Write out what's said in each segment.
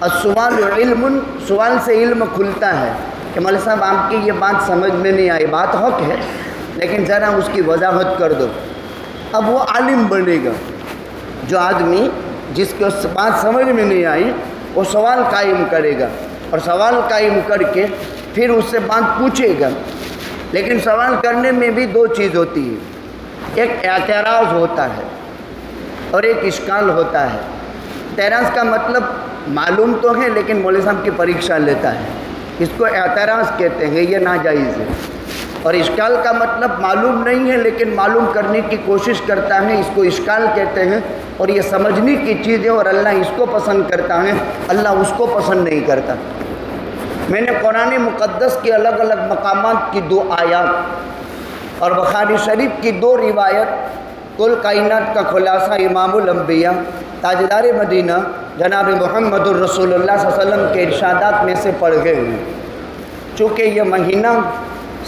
السوال علم، سوال سے علم کھلتا ہے کہ مولوی صاحب آپ کی یہ بات سمجھ میں نہیں آئی، بات حق ہے لیکن ذرا اس کی وضاحت کر دو۔ اب وہ عالم بنے گا۔ جو آدمی جس کو بات سمجھ میں نہیں آئی وہ سوال قائم کرے گا، اور سوال قائم کر کے پھر اس سے بات پوچھے گا۔ لیکن سوال کرنے میں بھی دو چیز ہوتی ہے، ایک اعتراض ہوتا ہے اور ایک اشکال ہوتا ہے۔ اعتراض کا مطلب معلوم تو ہے لیکن مولوی صاحب کی پریکشا لیتا ہے، اس کو اعتراض کہتے ہیں، یہ ناجائز ہے۔ اور اشکال کا مطلب معلوم نہیں ہے لیکن معلوم کرنے کی کوشش کرتا ہے، اس کو اشکال کہتے ہیں، اور یہ سمجھنے کی چیز ہے، اور اللہ اس کو پسند کرتا ہے، اللہ اس کو پسند نہیں کرتا۔ میں نے قرآن مقدس کے الگ الگ مقامات کی 2 آیات اور بخاری شریف کی 2 روایت، کل کائنات کا خلاصہ امام الانبیاء تاجدار مدینہ جناب محمد الرسول اللہ صلی اللہ علیہ وسلم کے ارشادات میں سے پڑھ گئے ہیں۔ چونکہ یہ مہینہ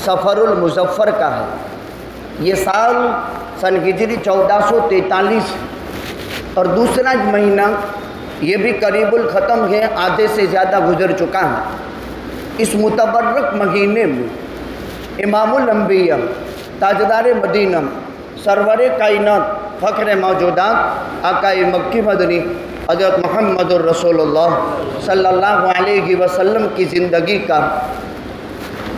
سفر المظفر کا ہے، یہ سال سن ہجری 1443 اور دوسرا مہینہ یہ بھی قریب الختم ہے، آدھے سے زیادہ گزر چکا ہے۔ اس متبرک مہینے میں امام الانبیاء تاجدار مدینہ سرور کائنات فخر موجودات آقا مکی مدنی حضرت محمد الرسول اللہ صلی اللہ علیہ وسلم کی زندگی کا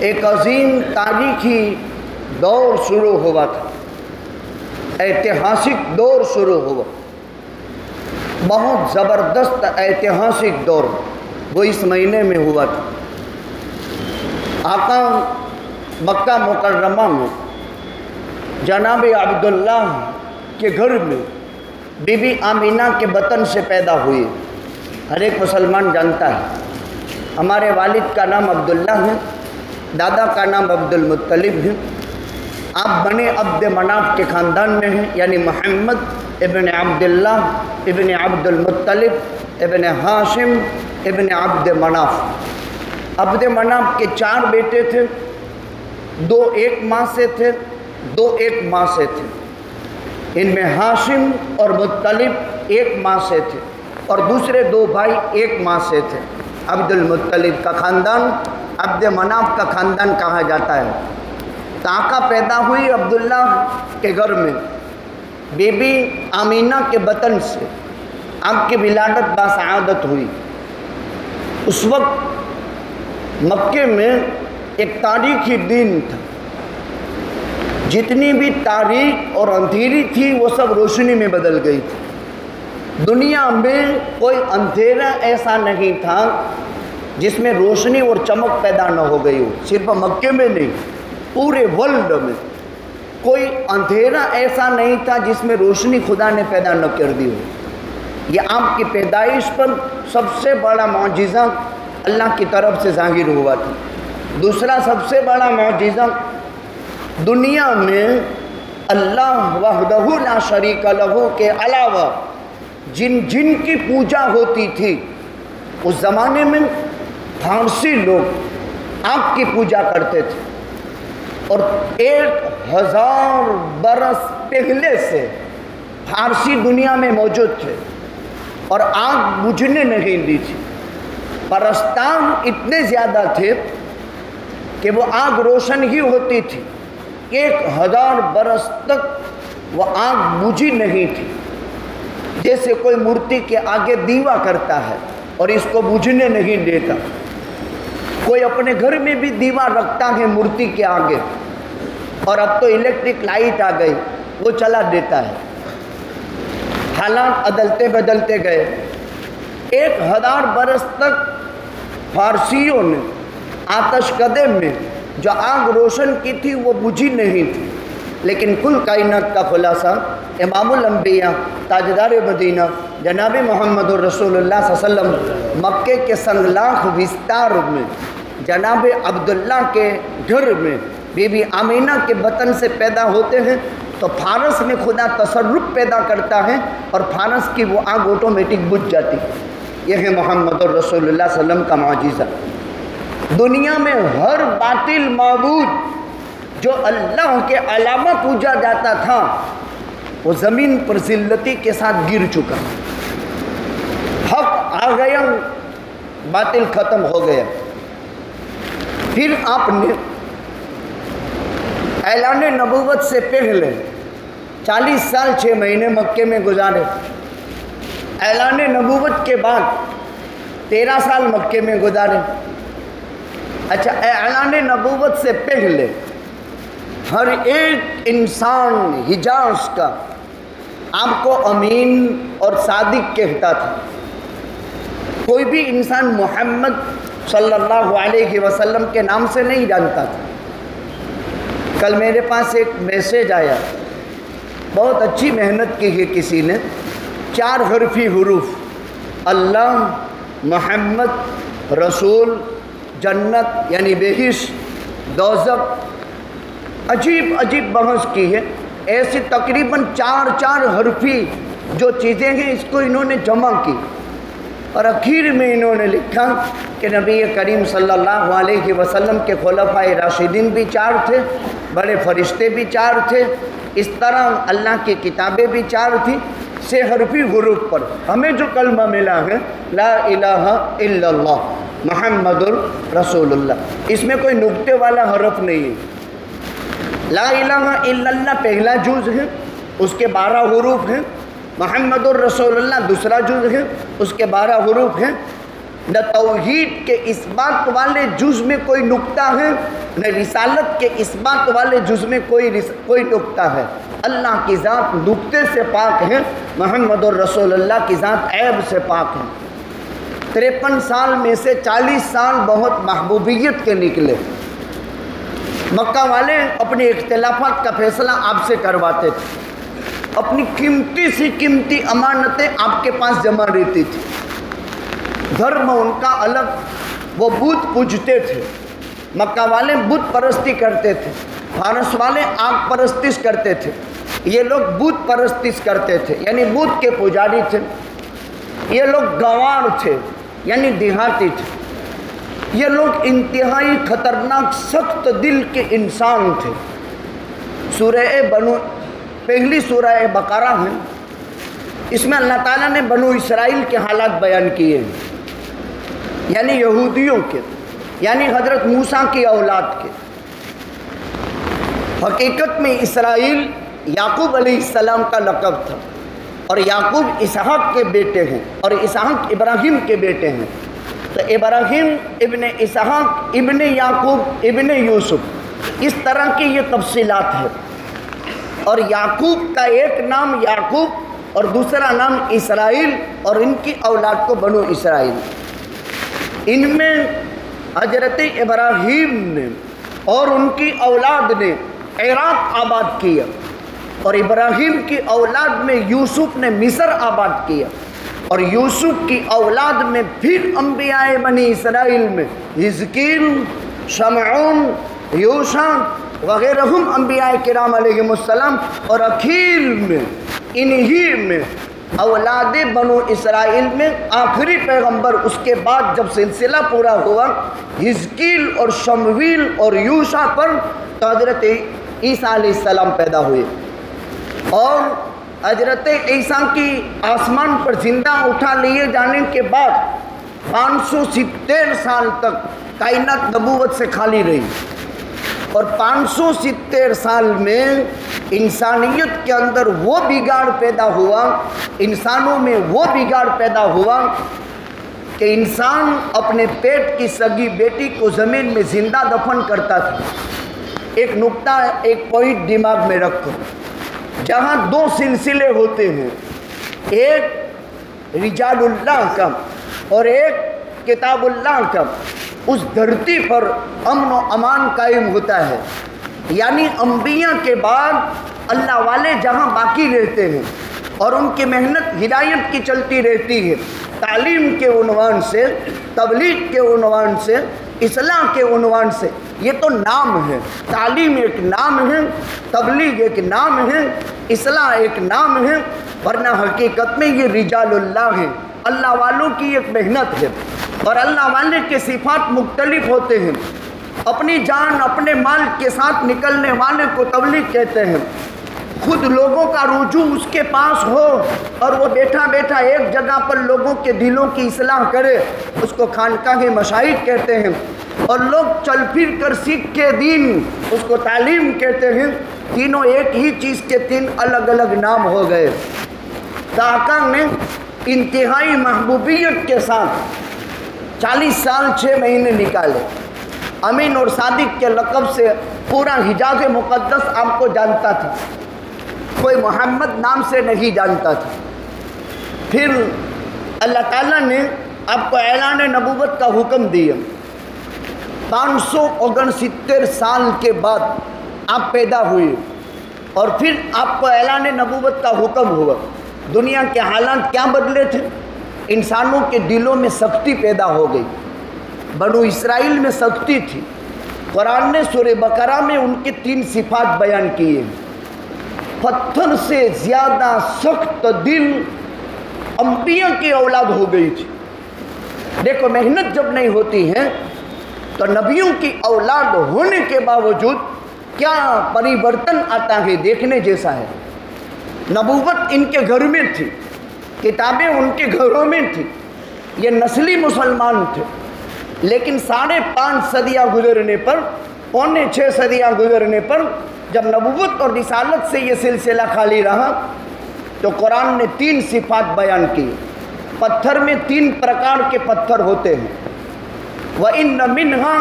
ایک عظیم تاریخی دور شروع ہوا تھا، ایتہاسک دور شروع ہوا، بہت زبردست ایتہاسک دور وہ اس مہینے میں ہوا تھا۔ آقا مکہ مکرمہ میں جناب عبداللہ کے گھر میں بی بی آمینہ کے بطن سے پیدا ہوئی۔ ہر ایک مسلمان جانتا ہے ہمارے والد کا نام عبداللہ ہے، دادا کا نام عبد المطلب ہے، آپ بنے عبد مناف کے خاندان میں ہیں، یعنی محمد ابن عبداللہ ابن عبد المطلب ابن ہاشم ابن عبد مناف۔ عبد مناف کے 4 بیٹے تھے، 2 ایک ماں سے تھے، 2 ایک ماں سے تھے۔ ان میں ہاشم اور مطلب ایک ماں سے تھے اور دوسرے 2 بھائی ایک ماں سے تھے۔ عبد المطلب کا خاندان عبد مناف کا خاندان کہا جاتا ہے۔ آقا پیدا ہوئی عبداللہ کے گھر میں، بی بی آمینہ کے بطن سے آپ کی ولادت باسعادت ہوئی۔ اس وقت مکے میں ایک تاریخی دن تھا، جتنی بھی تاریک اور اندھیری تھی وہ سب روشنی میں بدل گئی تھی۔ دنیا میں کوئی اندھیرا ایسا نہیں تھا جس میں روشنی اور چمک پیدا نہ ہو گئی ہو، صرف مکے میں نہیں، پورے ورلڈ میں کوئی اندھیرا ایسا نہیں تھا جس میں روشنی خدا نے پیدا نہ کر دی ہو۔ یہ آپ کی پیدائش پر سب سے بڑا معجزہ اللہ کی طرف سے ظاہر ہوا تھا۔ دوسرا سب سے بڑا معجزہ، دنیا میں اللہ وحدہ لا شریک لہ کے علاوہ جن کی پوجا ہوتی تھی، اس زمانے میں فارسی لوگ آپ کی پوجا کرتے تھے، اور 1000 برس پہلے سے فارسی دنیا میں موجود تھے اور آگ بجھنے نہیں دی تھی۔ پرستان اتنے زیادہ تھے کہ وہ آگ روشن ہی ہوتی تھی، 1000 برس تک وہ آگ بجھی نہیں تھی۔ جیسے کوئی مورتی کے آگے دیوا کرتا ہے اور اس کو بجھنے نہیں دیتا، کوئی اپنے گھر میں بھی دیوا رکھتا ہے مورتی کے آگے، اور اب تو الیکٹرک لائٹ آ گئی وہ چلا دیتا ہے۔ حالات عدلتے بدلتے گئے، 1000 برس تک فارسیوں نے آتش کدے میں جو آگ روشن کی تھی وہ بجھی نہیں تھی۔ لیکن کل کائنات کا خلاصہ امام الانبیاء تاجدار مدینہ جناب محمد الرسول اللہ صلی اللہ علیہ وسلم مکے کے سنگلاخ وستار میں جناب عبداللہ کے گھر میں بی بی آمینہ کے بطن سے پیدا ہوتے ہیں، تو فارس میں خدا تصرف پیدا کرتا ہے اور فارس کی وہ آگ آٹومیٹک بجھ جاتی ہے۔ یہ ہے محمد الرسول اللہ صلی اللہ علیہ وسلم کا معجزہ۔ دنیا میں ہر باطل معبود جو اللہ کے علاوہ پوجا جاتا تھا وہ زمین پر ذلتی کے ساتھ گر چکا، حق آ گیا باطل ختم ہو گیا۔ پھر آپ نے اعلان نبوت سے پہلے 40 سال 6 مہینے مکے میں گزارے، اعلان نبوت کے بعد 13 سال مکے میں گزارے۔ اچھا، اعلان نبوت سے پہلے ہر ایک انسان حجاز کا آپ کو امین اور صادق کہتا تھا، کوئی بھی انسان محمد صلی اللہ علیہ وسلم کے نام سے نہیں جانتا تھا۔ کل میرے پاس ایک میسیج آیا، بہت اچھی محنت کی ہے کسی نے، 4 حرفی حروف، اللہ، محمد، رسول، جنت یعنی بہشت، دوزخ، عجیب عجیب بحث کی ہے۔ ایسی تقریباً 4 حرفی جو چیزیں ہیں اس کو انہوں نے جمع کی، اور اخیر میں انہوں نے لکھا کہ نبی کریم صلی اللہ علیہ وسلم کے خلفائے راشدین بھی 4 تھے، بڑے فرشتے بھی 4 تھے، اس طرح اللہ کی کتابیں بھی 4 تھیں۔ 6 حرفی حروف پر ہمیں جو کلمہ ملا ہے لا الہ الا اللہ محمد رسول اللہ، اس میں کوئی نقطے والا حرف نہیں ہے۔ لا الہ الا اللہ پہلا جز ہے، اس کے 12 حروف ہیں۔ محمد الرسول اللہ دوسرا جز ہے، اس کے 12 حروف ہیں۔ نہ توحید کے اس بات والے جز میں کوئی نقطہ ہے، نہ رسالت کے اس بات والے جز میں کوئی نقطہ ہے۔ اللہ کی ذات نقطے سے پاک ہے، محمد الرسول اللہ کی ذات عیب سے پاک ہے۔ 53 سال میں سے 40 سال بہت محبوبیت کے نکلے۔ مکہ والے اپنے اختلافات کا فیصلہ آپ سے کرواتے تھے، اپنی قیمتی سی قیمتی امانتیں آپ کے پاس جمع رہتی تھی۔ دھرم ان کا الگ، وہ بت پوجتے تھے۔ مکہ والے بت پرستی کرتے تھے، فارس والے آگ پرستش کرتے تھے، یہ لوگ بت پرستش کرتے تھے یعنی بت کے پجاری تھے۔ یہ لوگ گنوار تھے یعنی دیہاتی تھے۔ یہ لوگ انتہائی خطرناک سخت دل کے انسان تھے۔ پہلی سورہ بقرہ ہے، اس میں اللہ تعالیٰ نے بنو اسرائیل کے حالات بیان کیے ہیں، یعنی یہودیوں کے، یعنی حضرت موسیٰ کی اولاد کے۔ حقیقت میں اسرائیل یعقوب علیہ السلام کا لقب تھا، اور یعقوب اسحاق کے بیٹے ہیں، اور اسحاق ابراہیم کے بیٹے ہیں۔ تو ابراہیم ابن اسحاق ابن یعقوب ابن یوسف، اس طرح کی یہ تفصیلات ہیں۔ اور یعقوب کا ایک نام یعقوب اور دوسرا نام اسرائیل، اور ان کی اولاد کو بنو اسرائیل۔ ان میں حضرت ابراہیم نے اور ان کی اولاد نے عراق آباد کیا، اور ابراہیم کی اولاد میں یوسف نے مصر آباد کیا، اور یوسف کی اولاد میں پھر انبیاء بنی اسرائیل میں حزقیل، شمعون، یوشع وغیرہم انبیاء کرام علیہم السلام، اور اخیر میں انہی میں اولاد بنو اسرائیل میں آخری پیغمبر، اس کے بعد جب سلسلہ پورا ہوا حزقیل اور شمویل اور یوشع پر، تو حضرت عیسیٰ علیہ السلام پیدا ہوئے، اور حضرت عیسیٰ کی آسمان پر زندہ اٹھا لیے جانے کے بعد 570 سال تک کائنات نبوت سے خالی رہی، اور 570 سال میں انسانیت کے اندر وہ بگاڑ پیدا ہوا، انسانوں میں وہ بگاڑ پیدا ہوا کہ انسان اپنے پیٹ کی سگی بیٹی کو زمین میں زندہ دفن کرتا تھا۔ ایک نقطہ، ایک پوائنٹ دماغ میں رکھو، جہاں 2 سلسلے ہوتے ہیں، ایک رجال اللہ کا اور ایک کتاب اللہ کا، اس دھرتی پر امن و امان قائم ہوتا ہے، یعنی انبیاء کے بعد اللہ والے جہاں باقی رہتے ہیں اور ان کی محنت ہدایت کی چلتی رہتی ہے، تعلیم کے عنوان سے، تبلیغ کے عنوان سے، اصلاح کے عنوان سے۔ یہ تو نام ہے، تعلیم ایک نام ہے، تبلیغ ایک نام ہے، اصلاح ایک نام ہے، ورنہ حقیقت میں یہ رجال اللہ ہے، اللہ والوں کی ایک محنت ہے۔ اور اللہ والے کے صفات مختلف ہوتے ہیں، اپنی جان اپنے مال کے ساتھ نکلنے والے کو تبلیغ کہتے ہیں، خود لوگوں کا رجوع اس کے پاس ہو اور وہ بیٹھا بیٹھا ایک جگہ پر لوگوں کے دلوں کی اصلاح کرے، اس کو خانقاہ مشاہد کہتے ہیں۔ اور لوگ چل پھر کر سیکھ کے دین، اس کو تعلیم کہتے ہیں۔ تینوں ایک ہی چیز کے تین الگ الگ نام ہو گئے۔ آقا نے انتہائی محبوبیت کے ساتھ 40 سال 6 مہینے نکالے۔ امین اور صادق کے لقب سے پورا حجاز مقدس آپ کو جانتا تھا، کوئی محمد نام سے نہیں جانتا تھا۔ پھر اللہ تعالیٰ نے آپ کو اعلان نبوت کا حکم دیا۔ 569 سال کے بعد آپ پیدا ہوئے اور پھر آپ کو اعلان نبوت کا حکم ہوا۔ دنیا کے حالات کیا بدلے تھے؟ انسانوں کے دلوں میں سختی پیدا ہو گئی۔ بنو اسرائیل میں سختی تھی۔ قرآن نے سورہ بقرہ میں ان کی 3 صفات بیان کی ہیں۔ پتھر سے زیادہ سخت دل انبیاء کی اولاد ہو گئی تھی۔ دیکھو محنت جب نہیں ہوتی ہے تو نبیوں کی اولاد ہونے کے باوجود کیا پریورتن آتا ہے، دیکھنے جیسا ہے۔ نبوت ان کے گھر میں تھی، کتابیں ان کے گھروں میں تھی، یہ نسلی مسلمان تھے، لیکن 5.5 صدیاں گزرنے پر، 6.25 صدیاں گزرنے پر جب نبوت اور رسالت سے یہ سلسلہ خالی رہا تو قرآن نے 3 صفات بیان کی۔ پتھر میں 3 پرکار کے پتھر ہوتے ہیں۔ وَإِنَّ مِنْهَا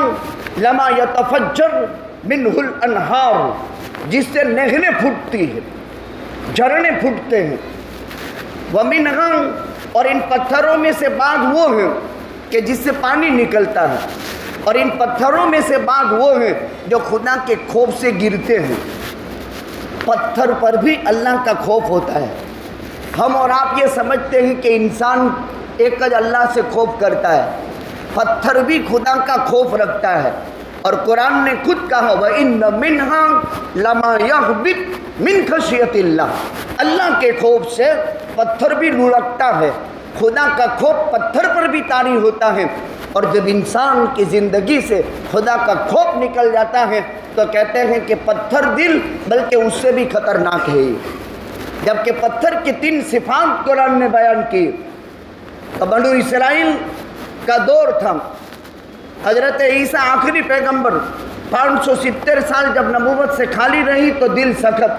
لَمَا يَتَفَجَّرُ مِنْهُ الْأَنْهَارُ، جس سے نہریں پھوٹتی ہیں، جھرنے پھوٹتے ہیں۔ وَمِنْهَا، اور ان پتھروں میں سے بعض وہ ہیں کہ جس سے پانی نکلتا ہے، اور ان پتھروں میں سے بعض وہ ہیں جو خدا کے خوف سے گرتے ہیں۔ پتھر پر بھی اللہ کا خوف ہوتا ہے۔ ہم اور آپ یہ سمجھتے ہیں کہ انسان ایک اللہ سے خوف کرتا ہے، پتھر بھی خدا کا خوف رکھتا ہے۔ اور قرآن نے خود کہا وَإِنَّ مِنْهَا لَمَا يَهْبِطُ مِنْ خَشْيَةِ اللَّهِ، اللہ کے خوف سے پتھر بھی لڑکتا ہے۔ خدا کا خوف پتھر پر بھی طاری ہوتا ہے، اور جب انسان کی زندگی سے خدا کا خوف نکل جاتا ہے تو کہتے ہیں کہ پتھر دل بلکہ اس سے بھی خطرناک ہے۔ جبکہ پتھر کی 3 صفات قرآن نے بیان کی۔ بنو اسرائیل کا دور تھا، حضرت عیسیٰ آخری پیغمبر 570 سال جب نبوت سے خالی رہی تو دل سخت،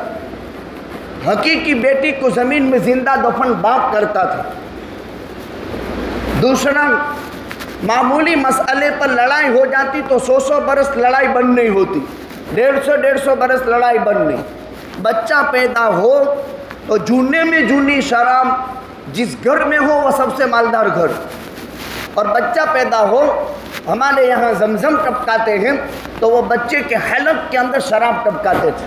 حقیقی بیٹی کو زمین میں زندہ دفن باپ کرتا تھا۔ دوسرا، معمولی مسئلے پر لڑائی ہو جاتی تو 100 برس لڑائی بند نہیں ہوتی، 150 برس لڑائی بند نہیں۔ بچہ پیدا ہو تو جونے میں جونی شراب جس گھر میں ہو وہ سب سے مالدار گھر، اور بچہ پیدا ہو، ہمارے یہاں زمزم ٹپکاتے ہیں تو وہ بچے کے حلق کے اندر شراب ٹپکاتے تھے۔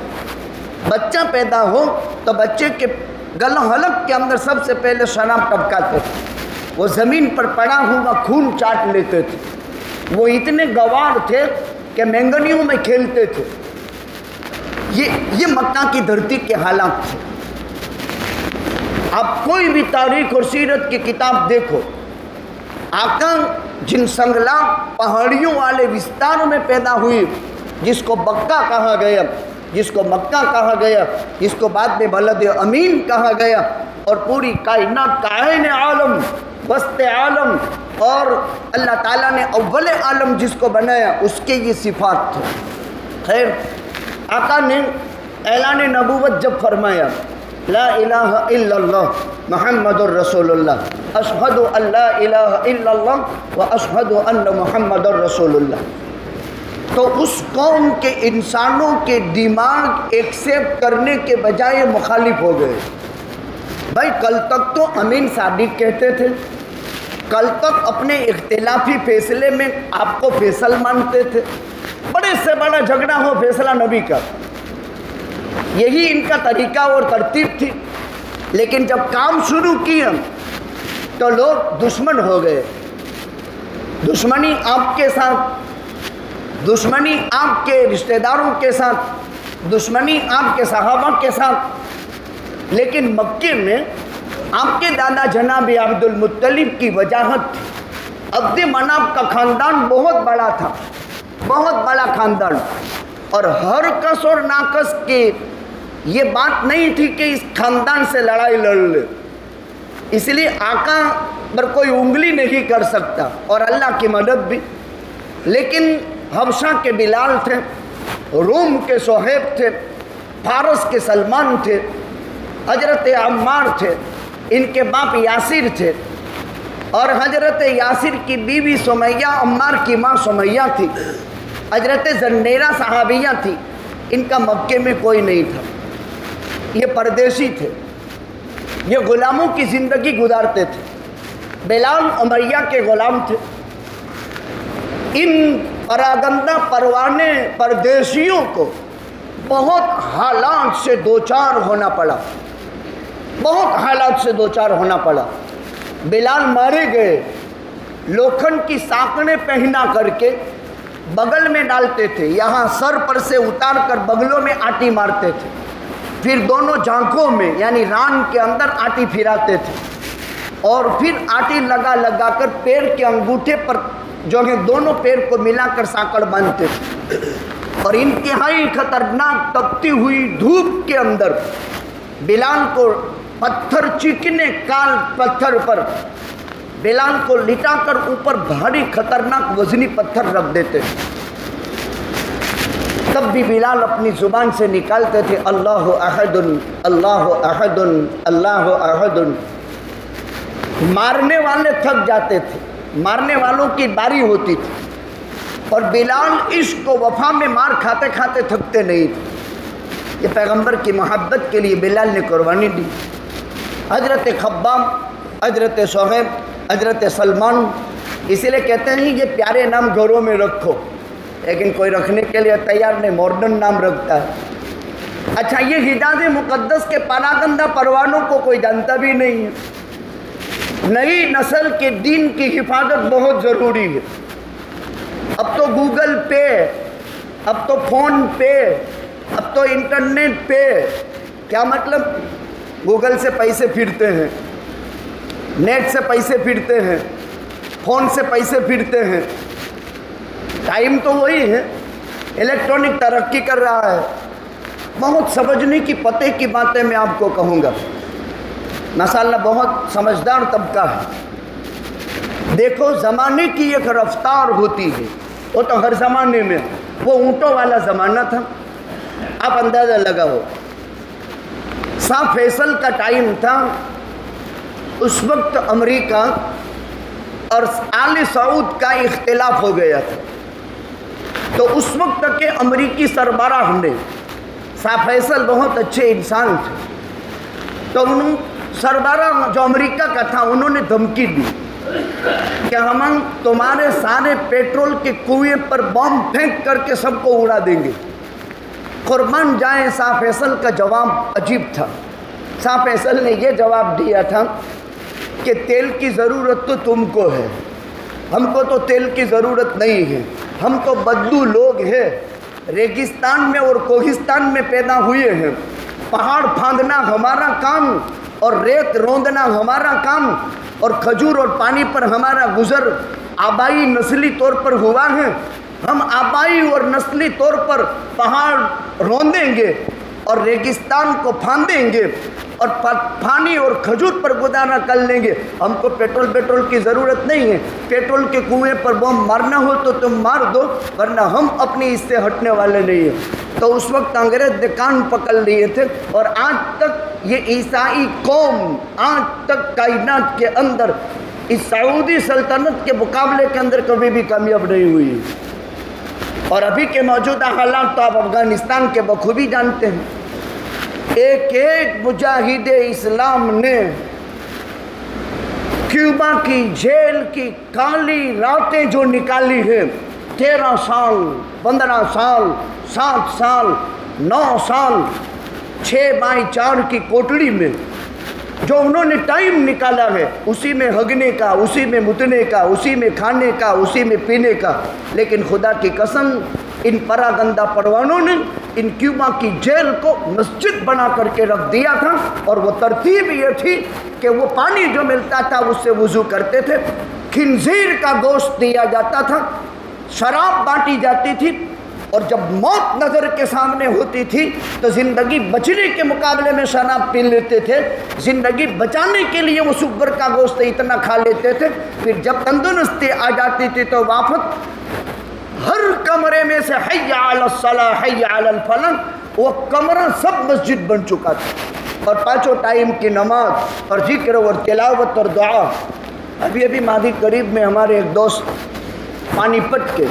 بچہ پیدا ہو تو بچے کے گلہ حلق کے اندر سب سے پہلے شراب ٹپکاتے تھے۔ وہ زمین پر پڑا ہوا خون چاٹ لیتے تھے۔ وہ اتنے گوار تھے کہ مینگنیوں میں کھیلتے تھے۔ یہ مکہ کی دھرتی کے حالات تھے۔ آپ کوئی بھی تاریخ اور سیرت کی کتاب دیکھو، آقا جن سنگلا پہاڑیوں والے وستاروں میں پیدا ہوئی، جس کو بکہ کہا گیا، جس کو مکہ کہا گیا، جس کو بعد میں بلد امین کہا گیا، اور پوری کائنات کا عین عالم، وسط عالم، اور اللہ تعالیٰ نے اول عالم جس کو بنایا، اس کے یہ صفات تھے۔ خیر، آقا نے اعلان نبوت جب فرمایا لا الہ الا اللہ محمد الرسول اللہ، اشہد ان لا الہ الا اللہ و اشہد ان محمد الرسول اللہ، تو اس قوم کے انسانوں کے دماغ ایکسیپٹ کرنے کے بجائے مخالف ہو گئے۔ بھائی کل تک تو امین صادق کہتے تھے، کل تک اپنے اختلافی فیصلے میں آپ کو فیصل مانتے تھے، بڑے سے بڑا جھگڑا ہو فیصلہ نبی کا، یہی ان کا طریقہ اور ترتیب تھی۔ لیکن جب کام شروع کیا تو لوگ دشمن ہو گئے، دشمنی آپ کے ساتھ، دشمنی آپ کے رشتہ داروں کے ساتھ، دشمنی آپ کے صحابہ کے ساتھ۔ لیکن مکے میں آپ کے دادا جناب عبد المطلب کی وجاہت تھی۔ عبد مناف کا خاندان بہت بڑا تھا، بہت بڑا خاندان، اور ہر کس اور ناقص کے یہ بات نہیں تھی کہ اس خاندان سے لڑائی لڑ لے، اس لیے آقا پر کوئی انگلی نہیں کر سکتا اور اللہ کی مدد بھی. لیکن حبشہ کے بلال تھے، روم کے صہیب تھے، فارس کے سلمان تھے، حضرت عمار تھے، ان کے باپ یاسر تھے، اور حضرت یاسر کی بیوی سمیہ عمار کی ماں سمیہ تھی، حضرت زنیرہ صحابیہ تھی. ان کا مکے میں کوئی نہیں تھا، یہ پردیسی تھے، یہ غلاموں کی زندگی گزارتے تھے. بلال امیہ کے غلام تھے. ان پراگندہ پروانے پردیسیوں کو بہت حالات سے دوچار ہونا پڑا، بہت حالات سے دوچار ہونا پڑا. بلال مارے گئے، لوکھن کی ساکڑیں پہنا کر کے بغل میں ڈالتے تھے، یہاں سر پر سے اتار کر بغلوں میں آٹی مارتے تھے، پھر دونوں جانکوں میں یعنی ران کے اندر آٹی پھراتے تھے، اور پھر آٹی لگا لگا کر پیر کے انگوٹھے پر جو ہے دونوں پیر کو ملا کر ساکڑ باندھتے تھے. اور انتہائی خطرناک تپتی ہوئی دھوپ کے اندر بلال کو پتھر چیکنے کال پتھر پر بلال کو لٹا کر اوپر بھاری خطرناک وزنی پتھر رکھ دیتے تھے. تب بھی بلال اپنی زبان سے نکالتے تھے اللہ احد اللہ احد اللہ احد. مارنے والے تھک جاتے تھے، مارنے والوں کی باری ہوتی تھی، اور بلال عشق و وفا میں مار کھاتے کھاتے تھکتے نہیں تھے. یہ پیغمبر کی محبت کے لیے بلال نے قربانی دی. حضرت خباب، حضرت صہیب، حضرت سلمان، اسی لیے کہتے ہیں یہ پیارے نام گھروں میں رکھو، لیکن کوئی رکھنے کے لیے تیار نہیں، ماڈرن نام رکھتا ہے. اچھا، یہ حجاز مقدس کے پراگندہ پروانوں کو کوئی جانتا بھی نہیں ہے. نئی نسل کے دین کی حفاظت بہت ضروری ہے. اب تو گوگل پے، اب تو فون پے، اب تو انٹرنیٹ پے. کیا مطلب؟ گوگل سے پیسے پھرتے ہیں، نیٹ سے پیسے پھرتے ہیں، فون سے پیسے پھرتے ہیں. ٹائم تو وہی ہے، الیکٹرانک ترقی کر رہا ہے. بہت سمجھنے کی پتے کی باتیں میں آپ کو کہوں گا. ماشاءاللہ بہت سمجھدار طبقہ ہے. دیکھو زمانے کی ایک رفتار ہوتی ہے، وہ تو ہر زمانے میں، وہ اونٹوں والا زمانہ تھا. آپ اندازہ لگاؤ، شاہ فیصل کا ٹائم تھا، اس وقت امریکہ اور آل سعود کا اختلاف ہو گیا تھا. تو اس وقت کے امریکی سربراہ نے، شاہ فیصل بہت اچھے انسان تھے، تو انہوں سربراہ جو امریکہ کا تھا انہوں نے دھمکی دی کہ ہم تمہارے سارے پیٹرول کے کنویں پر بم پھینک کر کے سب کو اڑا دیں گے. قربان جائیں، شاہ فیصل کا جواب عجیب تھا. شاہ فیصل نے یہ جواب دیا تھا کہ تیل کی ضرورت تو تم کو ہے، ہم کو تو تیل کی ضرورت نہیں ہے. ہم تو بدو لوگ ہیں، ریگستان میں اور کوہستان میں پیدا ہوئے ہیں. پہاڑ پھاندنا ہمارا کام اور ریت روندنا ہمارا کام، اور کھجور اور پانی پر ہمارا گزر آبائی نسلی طور پر ہوا ہے. ہم آبائی اور نسلی طور پر پہاڑ روندیں گے اور ریگستان کو پھاندیں گے اور پانی اور کھجور پر گزارا کر لیں گے. ہم کو پیٹرول کی ضرورت نہیں ہے. پیٹرول کے کنویں پر بم مارنا ہو تو تم مار دو، ورنہ ہم اپنی اس سے ہٹنے والے نہیں ہیں. تو اس وقت انگریز نے کان پکڑ لیے تھے، اور آج تک یہ عیسائی قوم آج تک کائنات کے اندر اس سعودی سلطنت کے مقابلے کے اندر کبھی بھی کامیاب نہیں ہوئی. اور ابھی کے موجودہ حالات تو آپ افغانستان کے بخوبی جانتے ہیں. ایک ایک مجاہد اسلام نے کیوبا کی جیل کی کالی راتیں جو نکالی ہیں، 13 سال، 15 سال، 7 سال، 9 سال، 6x4 کی کوٹڑی میں جو انہوں نے ٹائم نکالا ہے، اسی میں ہگنے کا، اسی میں متنے کا، اسی میں کھانے کا، اسی میں پینے کا. لیکن خدا کی قسم، ان پراگندہ پروانوں نے ان کیوبا کی جیل کو مسجد بنا کر کے رکھ دیا تھا. اور وہ ترتیب یہ تھی کہ وہ پانی جو ملتا تھا اس سے وضو کرتے تھے، خنزیر کا گوشت دیا جاتا تھا، شراب بانٹی جاتی تھی، اور جب موت نظر کے سامنے ہوتی تھی تو زندگی بچنے کے مقابلے میں شراب پی لیتے تھے، زندگی بچانے کے لیے وہ سور کا گوشت اتنا کھا لیتے تھے، پھر جب تندرستی آ جاتی تھی تو واپس ہر کمرے میں سے حی علی الصلاۃ حی علی الفلاح، وہ کمرہ سب مسجد بن چکا تھا، اور پانچوں ٹائم کی نماز اور ذکر اور تلاوت اور دعا۔ ابھی ابھی ماضی قریب میں ہمارے ایک دوست پانی پت کے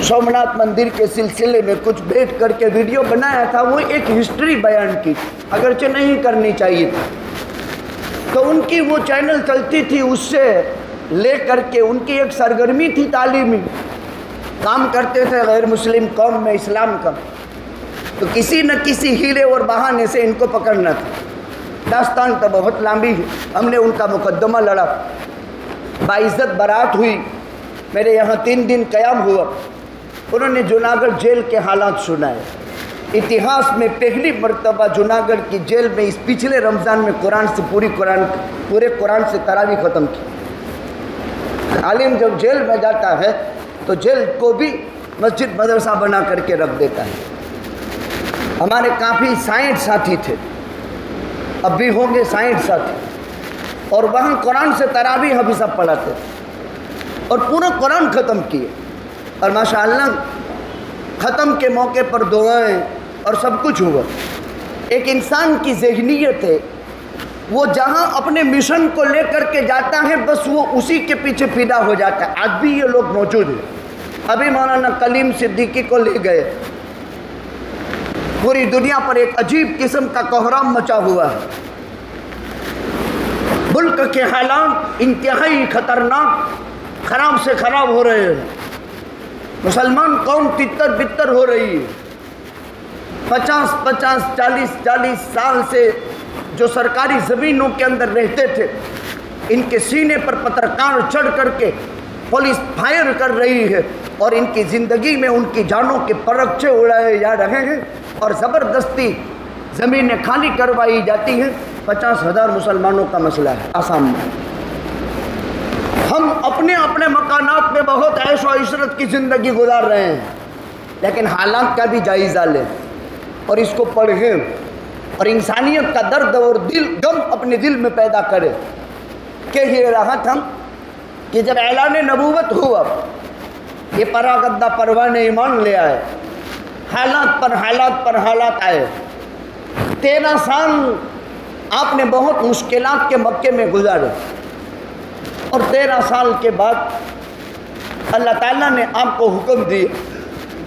سومناتھ مندر کے سلسلے میں کچھ بیٹھ کر کے ویڈیو بنایا تھا، وہ ایک ہسٹری بیان کی، اگرچہ نہیں کرنی چاہیے تھی، تو ان کی وہ چینل چلتی تھی، اس سے لے کر کے ان کی ایک سرگرمی تھی تعلیمی، کام کرتے تھے غیر مسلم قوم میں اسلام کا، تو کسی نہ کسی ہیلے اور بہانے سے ان کو پکڑنا تھا۔ داستان تو بہت لمبی ہے، ہم نے ان کا مقدمہ لڑا، باعزت برات ہوئی، میرے یہاں 3 دن قیام ہوا، انہوں نے جوناگڑھ جیل کے حالات سنائے۔ اتہاس میں پہلی مرتبہ جوناگڑھ کی جیل میں اس پچھلے رمضان میں پورے قرآن سے تراویح ختم کی۔ عالم جب جیل میں جاتا ہے تو جیل کو بھی مسجد مدرسہ بنا کر کے رکھ دیتا ہے۔ ہمارے کافی 60 ساتھی تھے، اب بھی ہوں گے 60 ساتھی، اور وہاں قرآن سے تراویح حفظ صاحب پڑھاتے اور پورا قرآن ختم کیے، اور ماشاءاللہ ختم کے موقع پر دعائیں اور سب کچھ ہوا۔ ایک انسان کی ذہنیت ہے، وہ جہاں اپنے مشن کو لے کر کے جاتا ہے بس وہ اسی کے پیچھے فدا ہو جاتا ہے۔ آج بھی یہ لوگ موجود ہیں، ابھی مولانا کلیم صدیقی کو لے گئے، پوری دنیا پر ایک عجیب قسم کا کوہرام مچا ہوا ہے، ملک کے حالات انتہائی خطرناک، خراب سے خراب ہو رہے ہیں، مسلمان قوم تتر بتر ہو رہی ہے۔ 40 سال سے جو سرکاری زمینوں کے اندر رہتے تھے، ان کے سینے پر پترکار چڑھ کر کے پولیس فائر کر رہی ہے، اور ان کی زندگی میں ان کی جانوں کے پرچے اڑائے جا رہے ہیں، اور زبردستی زمینیں خالی کروائی جاتی ہیں۔ 50,000 مسلمانوں کا مسئلہ ہے آسام میں۔ ہم اپنے اپنے مکانات میں بہت عیش و عشرت کی زندگی گزار رہے ہیں، لیکن حالات کا بھی جائزہ لیں اور اس کو پڑھیں، اور انسانیت کا درد اور غم اپنے دل میں پیدا کرے۔ کہہ یہ رہا تھا کہ جب اعلان نبوت ہوا، یہ پراگندہ پروان ایمان لے آئے، حالات پر حالات آئے۔ 13 سال آپ نے بہت مشکلات کے مکے میں گزارے، اور 13 سال کے بعد اللہ تعالیٰ نے آپ کو حکم دیا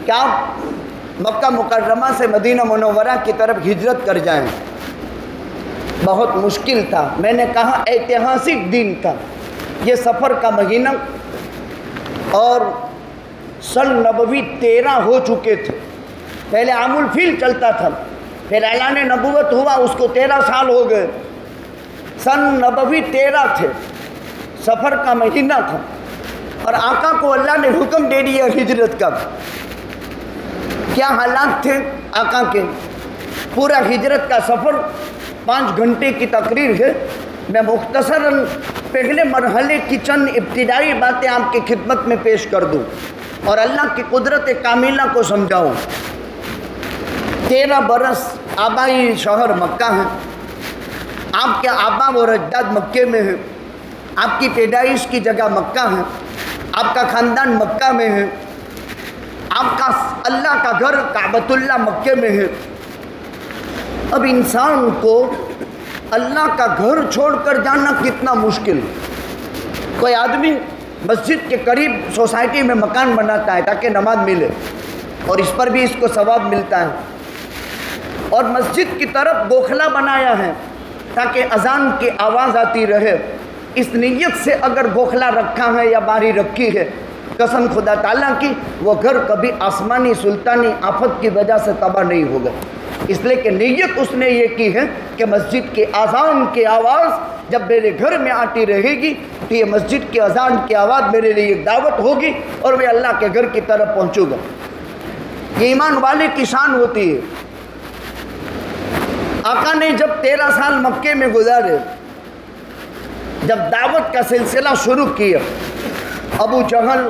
کہ آپ مکہ مکرمہ سے مدینہ منورہ کی طرف ہجرت کر جائیں۔ بہت مشکل تھا، میں نے کہا ایتہاسک دن تھا، یہ سفر کا مہینہ، اور سن نبوی 13 ہو چکے تھے، پہلے عام الفیل چلتا تھا، پھر اعلان نبوت ہوا، اس کو 13 سال ہو گئے، سن نبوی 13 تھے، سفر کا مہینہ تھا، اور آقا کو اللہ نے حکم دے دیا ہجرت کا۔ کیا حالات تھے آقا کے؟ پورا ہجرت کا سفر 5 گھنٹے کی تقریر ہے، میں مختصراً پہلے مرحلے کی چند ابتدائی باتیں آپ کی خدمت میں پیش کر دوں اور اللہ کی قدرت کاملہ کو سمجھاؤں۔ 13 برس آبائی شہر مکہ ہے، آپ کے آبا و اجداد مکے میں ہیں، آپ کی پیدائش کی جگہ مکہ ہے، آپ کا خاندان مکہ میں ہے، آپ کا اللہ کا گھر کعبۃ اللہ مکے میں ہے۔ اب انسان کو اللہ کا گھر چھوڑ کر جانا کتنا مشکل۔ کوئی آدمی مسجد کے قریب سوسائٹی میں مکان بناتا ہے تاکہ نماز ملے، اور اس پر بھی اس کو ثواب ملتا ہے، اور مسجد کی طرف گوکھلا بنایا ہے تاکہ اذان کی آواز آتی رہے۔ اس نیت سے اگر گوکھلا رکھا ہے یا باری رکھی ہے، قسم خدا تعالیٰ کی وہ گھر کبھی آسمانی سلطانی آفت کی وجہ سے تباہ نہیں ہوگا، اس لیے کہ نیت اس نے یہ کی ہے کہ مسجد کی اذان کی آواز جب میرے گھر میں آتی رہے گی تو یہ مسجد کی اذان کی آواز میرے لیے ایک دعوت ہوگی اور میں اللہ کے گھر کی طرف پہنچوں گا۔ یہ ایمان والے کی شان ہوتی ہے۔ آقا نے جب 13 سال مکے میں گزارے، جب دعوت کا سلسلہ شروع کیا، ابو جہل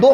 2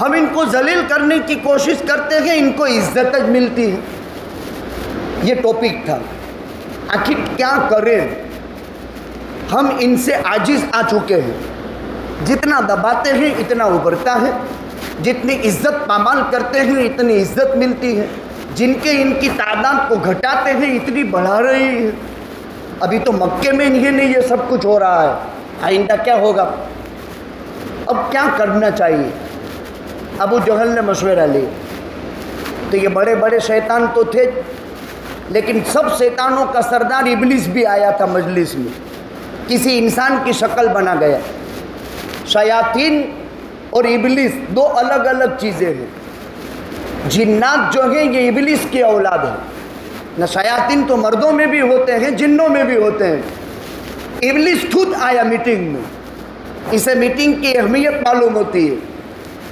ہم ان کو ذلیل کرنے کی کوشش کرتے ہیں، ان کو عزت ملتی ہے۔ یہ ٹاپک تھا۔ آخر کیا کریں، ہم ان سے عاجز آ چکے ہیں۔ جتنا دباتے ہیں اتنا ابھرتا ہے، جتنی عزت پامال کرتے ہیں اتنی عزت ملتی ہے، جن کے ان کی تعداد کو گھٹاتے ہیں اتنی بڑھا رہی ہے۔ ابھی تو مکے میں یہ سب کچھ ہو رہا ہے، آئندہ کیا ہوگا؟ اب کیا کرنا چاہیے؟ ابو جہل نے مشورہ لیا، تو یہ بڑے بڑے شیطان تو تھے، لیکن سب شیطانوں کا سردار ابلیس بھی آیا تھا مجلس میں، کسی انسان کی شکل بنا گیا۔ شیاطین اور ابلیس دو الگ الگ چیزیں ہیں۔ جنات جو ہیں یہ ابلیس کی اولاد ہے، نہ شیاطین تو مردوں میں بھی ہوتے ہیں جنوں میں بھی ہوتے ہیں۔ ابلیس خود آیا میٹنگ میں، اسے میٹنگ کی اہمیت معلوم ہوتی ہے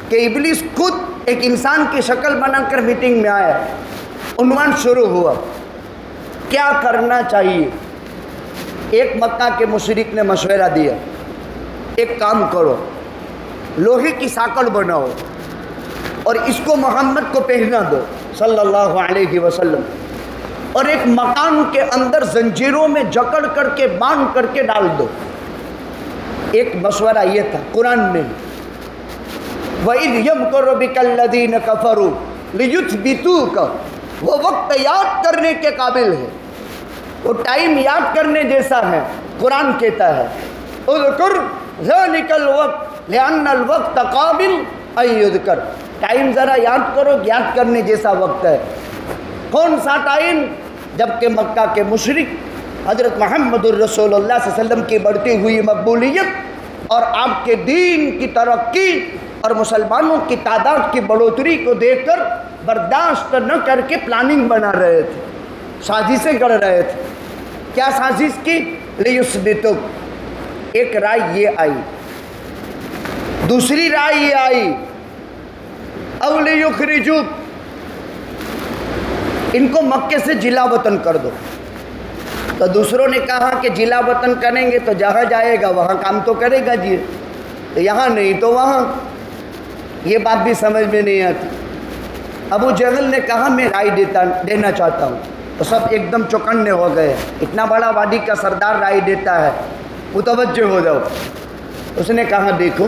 کہ ابلیس خود ایک انسان کی شکل بنا کر میٹنگ میں آیا۔ عنوان شروع ہوا، کیا کرنا چاہیے؟ ایک مکہ کے مشرک نے مشورہ دیا، ایک کام کرو، لوہے کی ساکڑ بناؤ اور اس کو محمد کو پہنا دو صلی اللہ علیہ وسلم، اور ایک مکان کے اندر زنجیروں میں جکڑ کر کے باندھ کر کے ڈال دو۔ ایک مشورہ یہ تھا، قرآن میں وَإِذْ يَمْكُرُ بِكَ الَّذِينَ كَفَرُوا لِيُثْبِتُوكَ، وہ وقت یاد کرنے کے قابل ہے، وہ ٹائم یاد کرنے جیسا ہے۔ قرآن کہتا ہے اذکر ذلک الوقت لأن الوقت قابل ان یذکر، ٹائم ذرا یاد کرو، یاد کرنے جیسا وقت ہے۔ کون سا ٹائم؟ جبکہ مکہ کے مشرک حضرت محمد الرسول اللہ صلی اللہ علیہ وسلم کی بڑھتی ہوئی مقبولیت اور آپ کے دین کی ترقی اور مسلمانوں کی تعداد کی بڑھوتری کو دیکھ کر برداشت نہ کر کے پلاننگ بنا رہے تھے، سازشیں کر رہے تھے۔ کیا سازش کی؟ لیثبتوک، ایک رائے یہ آئی، دوسری رائے یہ آئی او لیخرجوک، ان کو مکے سے جلا وطن کر دو۔ تو دوسروں نے کہا کہ جلا وطن کریں گے تو جہاں جائے گا وہاں کام تو کرے گا جی، تو یہاں نہیں تو وہاں، یہ بات بھی سمجھ میں نہیں آتی۔ ابو جہل نے کہا میں رائے دینا چاہتا ہوں، تو سب ایک دم چوکنے ہو گئے، اتنا بڑا وادی کا سردار رائے دیتا ہے، متوجہ ہو جاؤ۔ اس نے کہا دیکھو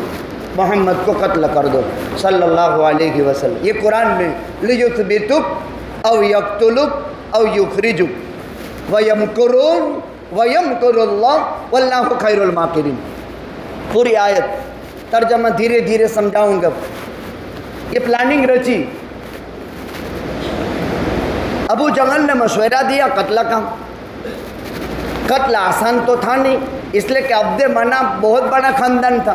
محمد کو قتل کر دو صلی اللہ علیہ وسلم، یہ قرآن میں لیثبتوک او یقتلوک او یخرجوک وَيَمْكُرُونَ وَيَمْكُرُ اللَّهُ وَاللَّهُ خَيْرُ الْمَاكِرِينَ۔ پوری آیت ترجمہ دھیرے دھیرے سمجھاؤں گا۔ یہ پلاننگ رچی، ابو جہل نے مشورہ دیا قتل کا۔ قتل آسان تو تھا نہیں، اس لیے کہ عبد مناف بہت بڑا خاندان تھا۔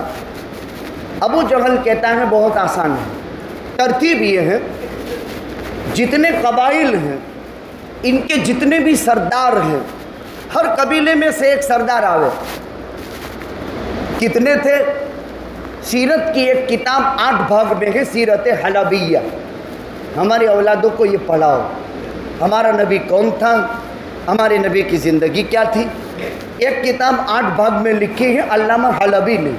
ابو جہل کہتا ہے بہت آسان ہے، ترتیب یہ ہے جتنے قبائل ہیں ان کے جتنے بھی سردار ہیں، ہر قبیلے میں سے ایک سردار آوے۔ کتنے تھے؟ سیرت کی ایک کتاب 8 بھاگ میں ہے، سیرت حلبیہ، ہماری اولادوں کو یہ پڑھاؤ، ہمارا نبی کون تھا، ہمارے نبی کی زندگی کیا تھی۔ ایک کتاب 8 بھاگ میں لکھی ہے علامہ حلبی نے،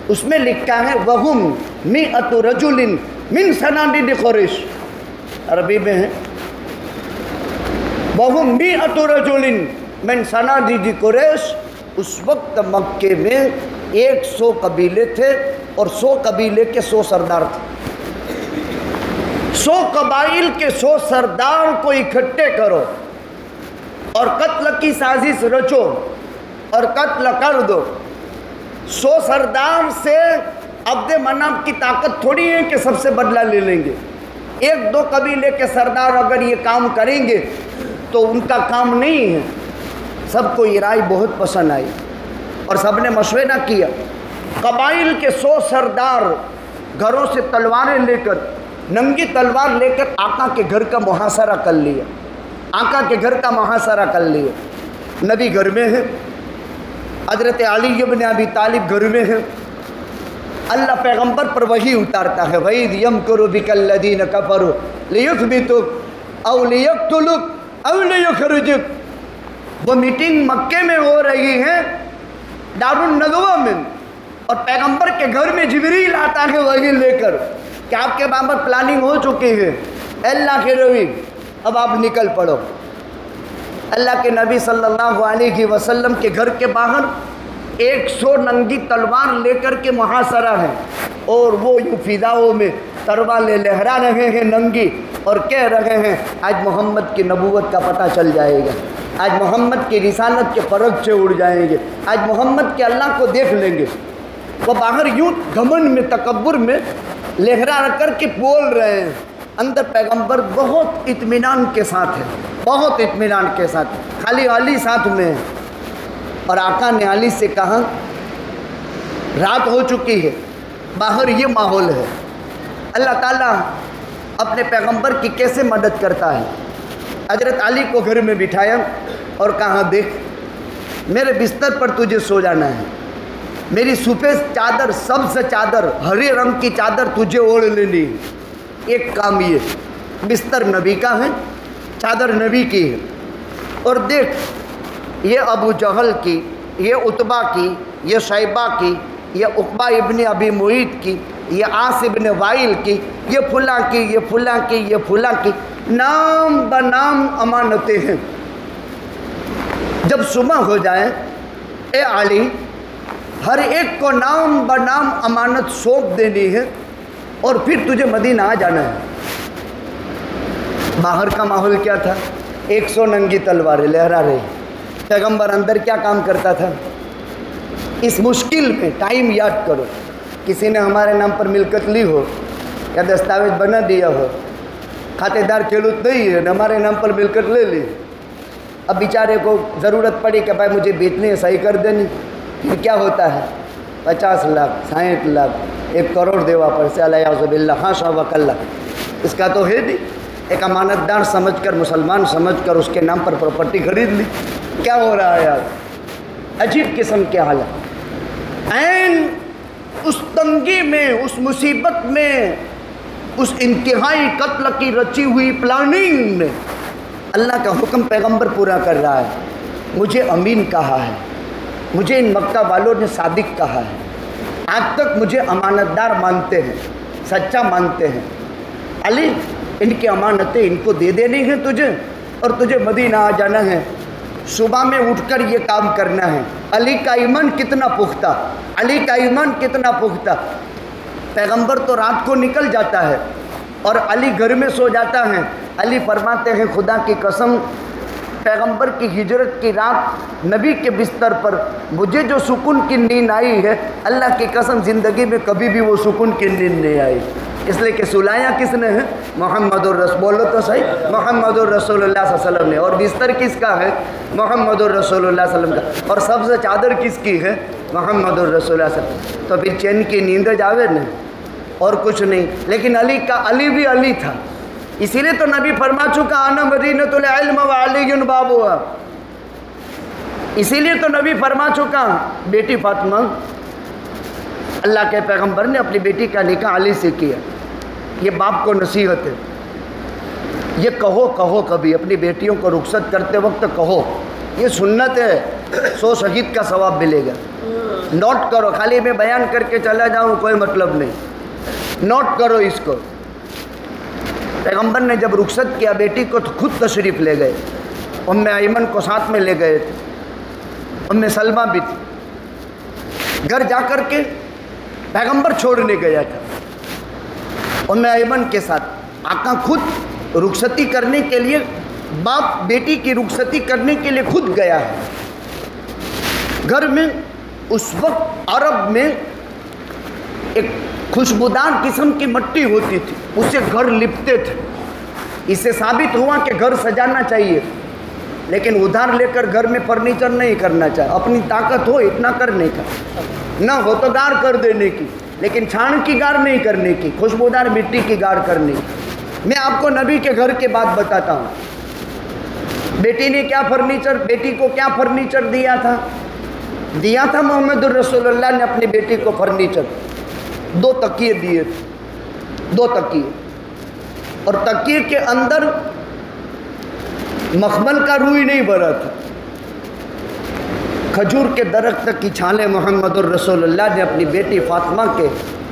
اس میں لکھا ہے وَهُمْ مِئَةُ رَجُلٍ مِّن صَنَادِيدِ قُرَيْشٍ، عربی میں ہے وَهُمْ مِئَةُ رَجُلٍ مِّن صَنَادِيدِ قُرَيْشٍ۔ اس وقت مکے میں 100 قبیلے تھے اور 100 قبیلے کے 100 سردار تھے۔ 100 قبائل کے 100 سردار کو اکٹھے کرو اور قتل کی سازش رچو اور قتل کر دو۔ 100 سردار سے عبد مناف کی طاقت تھوڑی ہے کہ سب سے بدلہ لے لیں گے۔ 1-2 قبیلے کے سردار اگر یہ کام کریں گے تو ان کا کام نہیں ہے۔ سب کو یہ رائے بہت پسند آئی اور سب نے مشورہ کیا۔ قبائل کے 100 سردار گھروں سے تلواریں لے کر، ننگی تلوار لے کر آقا کے گھر کا محاصرہ کر لیا، آقا کے گھر کا محاصرہ کر لیا۔ نبی گھر میں ہے، حضرت علی بن ابی طالب گھر میں ہے۔ اللہ پیغمبر پر وحی اتارتا ہے وَإِذْ يَمْكُرُ بِكَ الَّذِينَ كَفَرُوا لِيُثْبِتُوكَ أَوْ لِيَقْتُلُوكَ أَوْ لِيُخْرِجُوكَ۔ وہ میٹنگ مکے میں ہو رہی ہے، دار الندوہ میں، اور پیغمبر کے گھر میں جبریل آتا ہے وحی لے کر کہ آپ کے بابت پلاننگ ہو چکی ہے، اللہ کے نبی اب آپ نکل پڑو۔ اللہ کے نبی صلی اللہ علیہ وسلم کے گھر کے باہر 100 ننگی تلوار لے کر کے محاصرہ ہے، اور وہ یوں فضاؤں میں تلواریں لہرا رہے ہیں ننگی، اور کہہ رہے ہیں آج محمد کی نبوت کا پتہ چل جائے گا، آج محمد کی رسالت کے پرچے اڑ جائیں گے، آج محمد کے اللہ کو دیکھ لیں گے۔ وہ باہر یوں گھمنڈ میں تکبر میں لہرا کر کے بول رہے ہیں، اندر پیغمبر بہت اطمینان کے ساتھ ہے، بہت اطمینان کے ساتھ، خالی علی ساتھ میں ہے۔ اور آقا نے علی سے کہا رات ہو چکی ہے، باہر یہ ماحول ہے، اللہ تعالیٰ اپنے پیغمبر کی کیسے مدد کرتا ہے۔ حضرت علی کو گھر میں بٹھایا اور کہا دیکھ میرے بستر پر تجھے سو جانا ہے، میری سفید چادر سبز چادر ہرے رنگ کی چادر تجھے اوڑھ لینی ہے۔ ایک کام یہ بستر نبی کا ہے، چادر نبی کی ہے، اور دیکھ یہ ابو جہل کی، یہ عتبہ کی، یہ شیبہ کی، یہ عقبہ ابن ابی معیط کی، یہ عاص ابن وائل کی، یہ فلاں کی، یہ فلاں کی، یہ فلاں کی، نام بنام امانتیں ہیں۔ جب صبح ہو جائے اے علی ہر ایک کو نام بنام امانت سونپ دینی ہے، اور پھر تجھے مدینہ آ جانا ہے۔ باہر کا ماحول کیا تھا؟ 100 ننگی تلواریں لہرا رہی۔ پیغمبر اندر کیا کام کرتا تھا؟ اس مشکل میں ٹائم یاد کرو، کسی نے ہمارے نام پر ملکت لی ہو یا دستاویز بنا دیا ہو، کھاتے دار کھیلوت نہیں ہے، ہمارے نام پر ملکت لے لی، اب بیچارے کو ضرورت پڑی کہ بھائی مجھے بیچنی ہے، صحیح کر دینی، پھر کیا ہوتا ہے؟ 50 لاکھ 60 لاکھ 1 کروڑ دیوا پر سے علیہ باللہ حاشا وکلا، اس کا تو ہے نہیں۔ ایک امانت دار سمجھ کر، مسلمان سمجھ کر اس کے نام پر پراپرٹی خرید لی۔ کیا ہو رہا ہے آج؟ عجیب قسم کے حالت۔ عین اس تنگی میں، اس مصیبت میں، اس انتہائی قتل کی رچی ہوئی پلاننگ میں اللہ کا حکم پیغمبر پورا کر رہا ہے۔ مجھے امین کہا ہے، مجھے ان مکہ والوں نے صادق کہا ہے، آج تک مجھے امانت دار مانتے ہیں، سچا مانتے ہیں۔ علی ان کی امانتیں ان کو دے دینی ہیں تجھے، اور تجھے مدینہ آ جانا ہے، صبح میں اٹھ کر یہ کام کرنا ہے۔ علی کا ایمان کتنا پختہ، علی کا ایمان کتنا پختہ۔ پیغمبر تو رات کو نکل جاتا ہے اور علی گھر میں سو جاتا ہے۔ علی فرماتے ہیں خدا کی قسم پیغمبر کی ہجرت کی رات نبی کے بستر پر مجھے جو سکون کی نیند آئی ہے، اللہ کی قسم زندگی میں کبھی بھی وہ سکون کی نیند نہیں آئی، اس لیے کہ سلایا کس نے ہے؟ محمد الرسول، بولو تو صحیح، محمد الرسول اللہ صلی اللہ علیہ وسلم نے۔ اور بستر کس کا ہے؟ محمد الرسول اللہ صلی اللہ علیہ وسلم کا۔ اور سبز چادر کس کی ہے؟ محمد الرسول اللہ صلی اللہ علیہ وسلم۔ تو پھر چین کی نیند جاوے نا، اور کچھ نہیں۔ لیکن علی بھی علی تھا، اسی لیے تو نبی فرما چکا انا مدینۃ العلم وعلی بابها، اسی لیے تو نبی فرما چکا بیٹی فاطمہ، اللہ کے پیغمبر نے اپنی بیٹی کا نکاح علی سے کیا۔ یہ باپ کو نصیحت ہے، یہ کہو کبھی اپنی بیٹیوں کو رخصت کرتے وقت کہو، یہ سنت ہے، 100 شہید کا ثواب ملے گا۔ نوٹ کرو، خالی میں بیان کر کے چلا جاؤں کوئی مطلب نہیں، نوٹ کرو اس کو۔ پیغمبر نے جب رخصت کیا بیٹی کو تو خود تشریف لے گئے، ام ایمن کو ساتھ میں لے گئے تھے، ام سلمہ بھی تھی۔ گھر جا کر کے پیغمبر چھوڑنے گیا تھا ام ایمن کے ساتھ، آقا خود رخصتی کرنے کے لیے، باپ بیٹی کی رخصتی کرنے کے لیے خود گیا ہے۔ گھر میں اس وقت عرب میں ایک خوشبودار قسم کی مٹی ہوتی تھی، اسے گھر لپتے تھے۔ اس سے ثابت ہوا کہ گھر سجانا چاہیے، لیکن ادھار لے کر گھر میں فرنیچر نہیں کرنا چاہیے۔ اپنی طاقت ہو اتنا کرنے کا، نہ ہو تو گار کر دینے کی، لیکن چھان کی گار نہیں کرنے کی، خوشبودار مٹی کی گار کرنے کی۔ میں آپ کو نبی کے گھر کے بات بتاتا ہوں۔ بیٹی نے کیا فرنیچر، بیٹی کو کیا فرنیچر دیا تھا محمد الرسول اللہ نے اپنی بیٹی کو فرنیچر، 2 تکیے دیے تھے، 2 تکیے، اور تکیے کے اندر مخمل کا روئی نہیں بھرا تھا، کھجور کے درخت کی چھالیں محمد الرسول اللہ نے اپنی بیٹی فاطمہ کے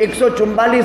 144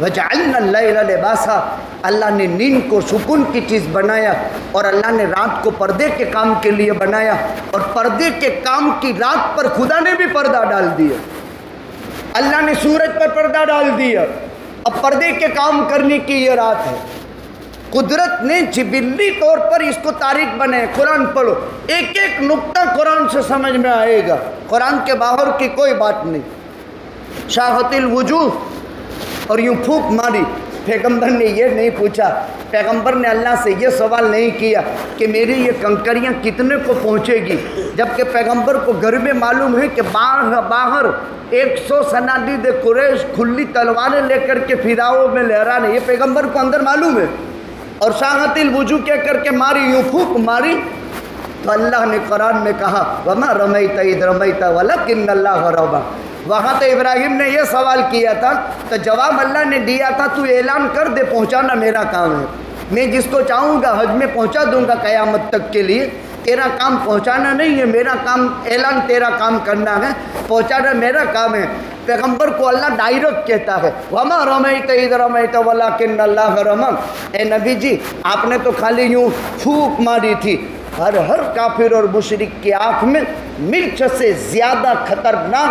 وَجَعَلْنَا اللَّيْلَ لِبَاسًا، اللہ نے نیند کو سکون کی چیز بنایا، اور اللہ نے رات کو پردے کے کام کے لیے بنایا، اور پردے کے کام کی رات پر خدا نے بھی پردہ ڈال دیا۔ اللہ نے سورج پر پردہ ڈال دیا، اب پردے کے کام کرنے کی یہ رات ہے۔ قدرت نے جبلی طور پر اس کو تاریخ بنائے۔ قرآن پڑھو، ایک ایک نقطہ قرآن سے سمجھ میں آئے گا، قرآن کے باہر کی کوئی بات نہیں۔ شاہت الوجوہ، اور یوں پھونک ماری۔ پیغمبر نے یہ نہیں پوچھا، پیغمبر نے اللہ سے یہ سوال نہیں کیا کہ میری یہ کنکریاں کتنے کو پہنچے گی، جبکہ پیغمبر کو گھر میں معلوم ہے کہ باہر 100 صنادید قریش کھلی تلواریں لے کر کے فضاؤں میں لہرانے، یہ پیغمبر کو اندر معلوم ہے۔ اور شاہت الوجوہ کہہ کر کے ماری، یوں پھونک ماری، تو اللہ نے قرآن میں کہا وَمَا رَمَيْتَ إِذْ رَمَيْتَ وَلَكِنَّ اللَّهَ رَمَى۔ وہاں تو ابراہیم نے یہ سوال کیا تھا تو جواب اللہ نے دیا تھا تو اعلان کر دے، پہنچانا میرا کام ہے، میں جس کو چاہوں گا حج میں پہنچا دوں گا قیامت تک کے لیے، تیرا کام پہنچانا نہیں ہے، میرا کام اعلان تیرا کام کرنا ہے، پہنچانا میرا کام ہے۔ پیغمبر کو اللہ ڈائریکٹ کہتا ہے وَمَا رَمَيْتَ إِذْ رَمَيْتَ وَلَكِنَّ اللَّهَ رَمَى۔ اے نبی جی آپ نے تو خالی یوں پھونک ماری تھی، ہر کافر اور مشرک کی آنکھ میں مرچ سے زیادہ خطرناک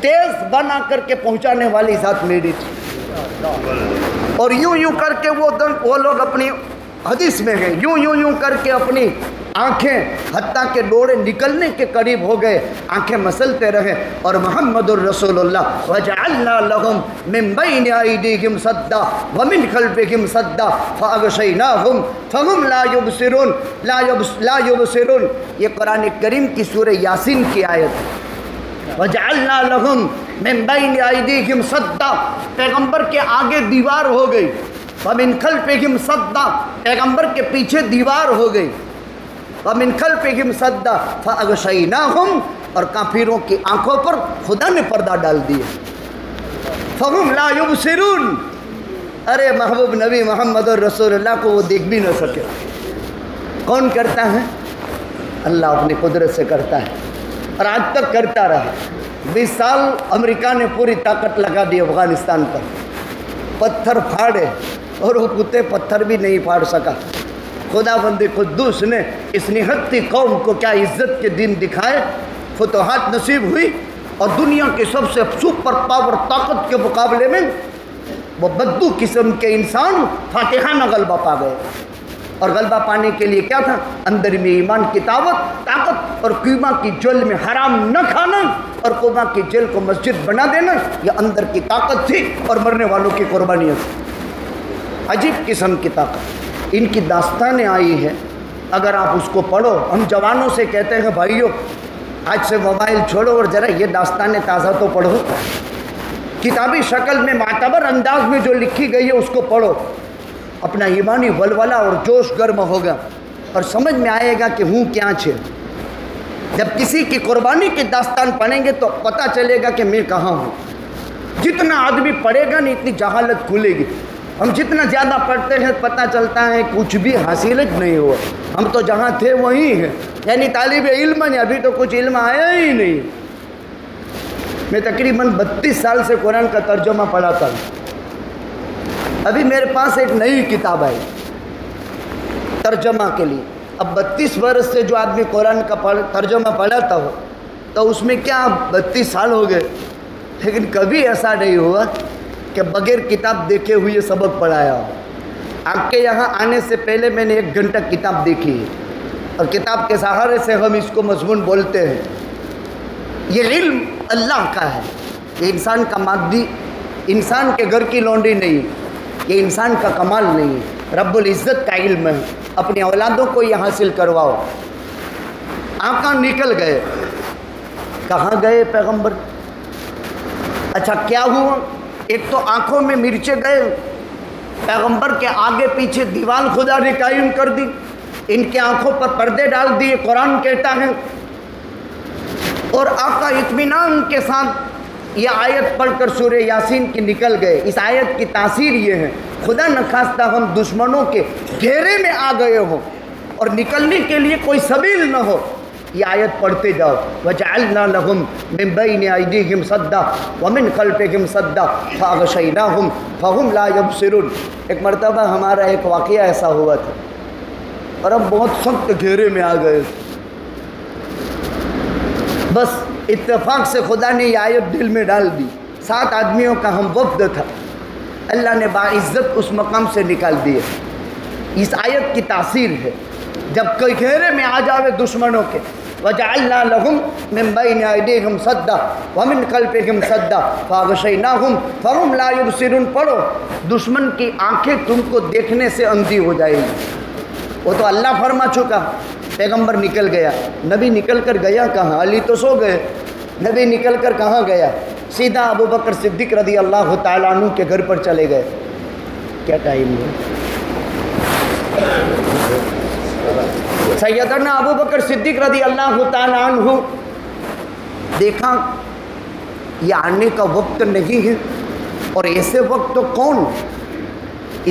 تیز بنا کر کے پہنچانے والی ذات میری تھی۔ اور یوں کر کے وہ لوگ اپنی حدیث میں ہیں، یوں کر کے اپنی آنکھیں حتیٰ کہ ڈوڑے نکلنے کے قریب ہو گئے، آنکھیں مسلتے رہے، اور محمد الرسول اللہ وَجَعَلْنَا لَهُم مِّن بَيْنِ أَيْدِيهِمْ سَدًّا وَمِنْ خَلْفِهِمْ سَدًّا فَأَغْشَيْنَاهُمْ فَهُمْ لَا يُبْصِرُونَ۔ یہ قرآن کریم کی سورہ یاسین کی آیت ہے۔ وَجَعَلْنَا لَهُم مِّن بَيْنِ أَيْدِيهِمْ سَدًّا، پیغمبر کے آگے دیوار ہو گئی، وَمِنْ خَلْفِهِمْ سَدًّا، پیغمبر کے پیچھے دیوار ہو گئی، وَمِنْ خَلْفِهِمْ سَدًّا فَأَغْشَيْنَاهُمْ، اور کافروں کی آنکھوں پر خدا نے پردہ ڈال دیا، فَهُمْ لَا يُبْصِرُونَ۔ ارے محبوب نبی محمد رسول اللہ کو وہ دیکھ بھی نہ سکے۔ کون کرتا ہے؟ اللہ اپنی قدرت سے کرتا ہے، اور آج تک کرتا رہا۔ 20 سال امریکہ نے پوری طاقت لگا دی افغانستان پر، پتھر پھاڑے، اور وہ کتے پتھر بھی نہیں پھاڑ سکا۔ خدا بند قدوس نے اس نہتی قوم کو کیا عزت کے دن دکھائے، فتوحات نصیب ہوئی، اور دنیا کے سب سے سپر پاور طاقت کے مقابلے میں وہ بدو قسم کے انسان فاتحانہ غلبہ پا گئے۔ اور غلبہ پانے کے لیے کیا تھا؟ اندر میں ایمان کی طاقت، اور قیمہ کی جیل میں حرام نہ کھانا، اور قیمہ کی جیل کو مسجد بنا دینا، یہ اندر کی طاقت تھی، اور مرنے والوں کی قربانیت تھی۔ عجیب قسم کی طاقت۔ ان کی داستانیں آئی ہیں، اگر آپ اس کو پڑھو، ہم جوانوں سے کہتے ہیں بھائیو آج سے موبائل چھوڑو اور ذرا یہ داستانیں تازہ تو پڑھو، کتابی شکل میں معتبر انداز میں جو لکھی گئی ہے اس کو پڑھو، اپنا ایمانی ولولہ اور جوش گرم ہوگا، اور سمجھ میں آئے گا کہ ہوں کیا چھے۔ جب کسی کی قربانی کی داستان پڑھیں گے تو پتہ چلے گا کہ میں کہاں ہوں۔ جتنا آدمی پڑھے گا نہیں اتنی جہالت کھلے گی۔ ہم جتنا زیادہ پڑھتے ہیں پتہ چلتا ہے کچھ بھی حاصل نہیں ہوا، ہم تو جہاں تھے وہیں ہیں، یعنی طالب علم ہیں، ابھی تو کچھ علم آیا ہی نہیں۔ میں تقریباً 32 سال سے قرآن کا ترجمہ پڑھاتا ہوں، ابھی میرے پاس ایک نئی کتاب آئی ترجمہ کے لیے۔ اب 32 برس سے جو آدمی قرآن کا ترجمہ پڑھاتا ہو تو اس میں کیا 32 سال ہو گئے، لیکن کبھی ایسا نہیں ہوا کہ بغیر کتاب دیکھے ہوئے سبق پڑھایا ہو۔ آپ کے یہاں آنے سے پہلے میں نے 1 گھنٹہ کتاب دیکھی ہے، اور کتاب کے سہارے سے ہم اس کو مضمون بولتے ہیں۔ یہ علم اللہ کا ہے، یہ انسان کا مادی، انسان کے گھر کی لونڈی نہیں، یہ انسان کا کمال نہیں ہے، رب العزت کا علم ہے۔ اپنی اولادوں کو یہ حاصل کرواؤ۔ آقا نکل گئے، کہاں گئے پیغمبر؟ اچھا کیا ہوا؟ ایک تو آنکھوں میں مرچیں گئے، پیغمبر کے آگے پیچھے دیوار خدا نے قائم کر دی، ان کے آنکھوں پر پردے ڈال دیے، قرآن کہتا ہے۔ اور آقا اطمینان کے ساتھ یہ آیت پڑھ کر سورہ یاسین کی نکل گئے۔ اس آیت کی تاثیر یہ ہے، خدا نخواستہ ہم دشمنوں کے گھیرے میں آ گئے ہوں اور نکلنے کے لیے کوئی سبیل نہ ہو، یہ آیت پڑھتے جاؤ وَجَعَلْنَا لَهُمْ مِنْ بَيْنِ أَيْدِيهِمْ سَدًّا وَمِنْ خَلْفِهِمْ سَدًّا فَأَغْشَيْنَاهُمْ فَهُمْ لَا يَبْصِرُونَ۔ ایک مرتبہ ہمارا ایک واقعہ ایسا ہوا تھا اور ہم بہت سخت گھیرے میں آ گئے، بس اتفاق سے خدا نے یہ آیت دل میں ڈال دی، 7 آدمیوں کا ہم وفد تھا، اللہ نے باعزت اس مقام سے نکال دیے۔ اس آیت کی تاثیر ہے، جب کوئی گھیرے میں آ جاوے دشمنوں کے، وَجَعَلْنَا لَهُمْ مِنْ بَيْنِ أَيْدِيهِمْ سَدًّا وَمِنْ خَلْفِهِمْ سَدًّا فَأَغْشَيْنَاهُمْ فَهُمْ لَا يُبْصِرُونَ۔ پڑھو، دشمن کی آنکھیں تم کو دیکھنے سے اندھی ہو جائے گی۔ وہ تو اللہ فرما چکا، پیغمبر نکل گیا، نبی نکل کر گیا کہاں؟ علی تو سو گئے، نبی نکل کر کہاں گیا؟ سیدھا ابو بکر صدیق رضی اللہ تعالیٰ عنہ کے گھر پر چلے گئے۔ کیا ٹائم ہے؟ سیدنا ابو بکر صدیق رضی اللہ تعالیٰ عنہ دیکھا یہ آنے کا وقت نہیں ہے، اور ایسے وقت تو کون؟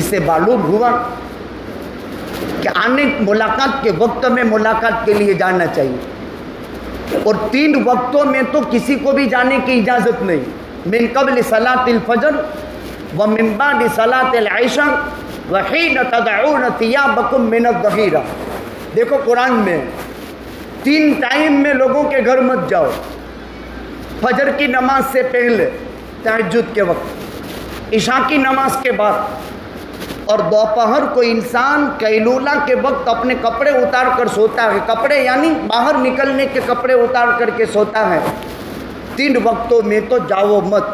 اسے معلوم ہوا کہ آنے ملاقات کے وقت میں ملاقات کے لیے جانا چاہیے، اور 3 وقتوں میں تو کسی کو بھی جانے کی اجازت نہیں، من قبل صلاۃ الفجر ومن بعد صلاۃ العشاء وحین تدعون ثیابکم من الظہیرہ۔ دیکھو قرآن میں 3 ٹائم میں لوگوں کے گھر مت جاؤ، فجر کی نماز سے پہلے تہجد کے وقت، عشاء کی نماز کے بعد، اور دوپہر کو انسان قیلولہ کے وقت اپنے کپڑے اتار کر سوتا ہے، کپڑے یعنی باہر نکلنے کے کپڑے اتار کر کے سوتا ہے۔ 3 وقتوں میں تو جاؤ مت،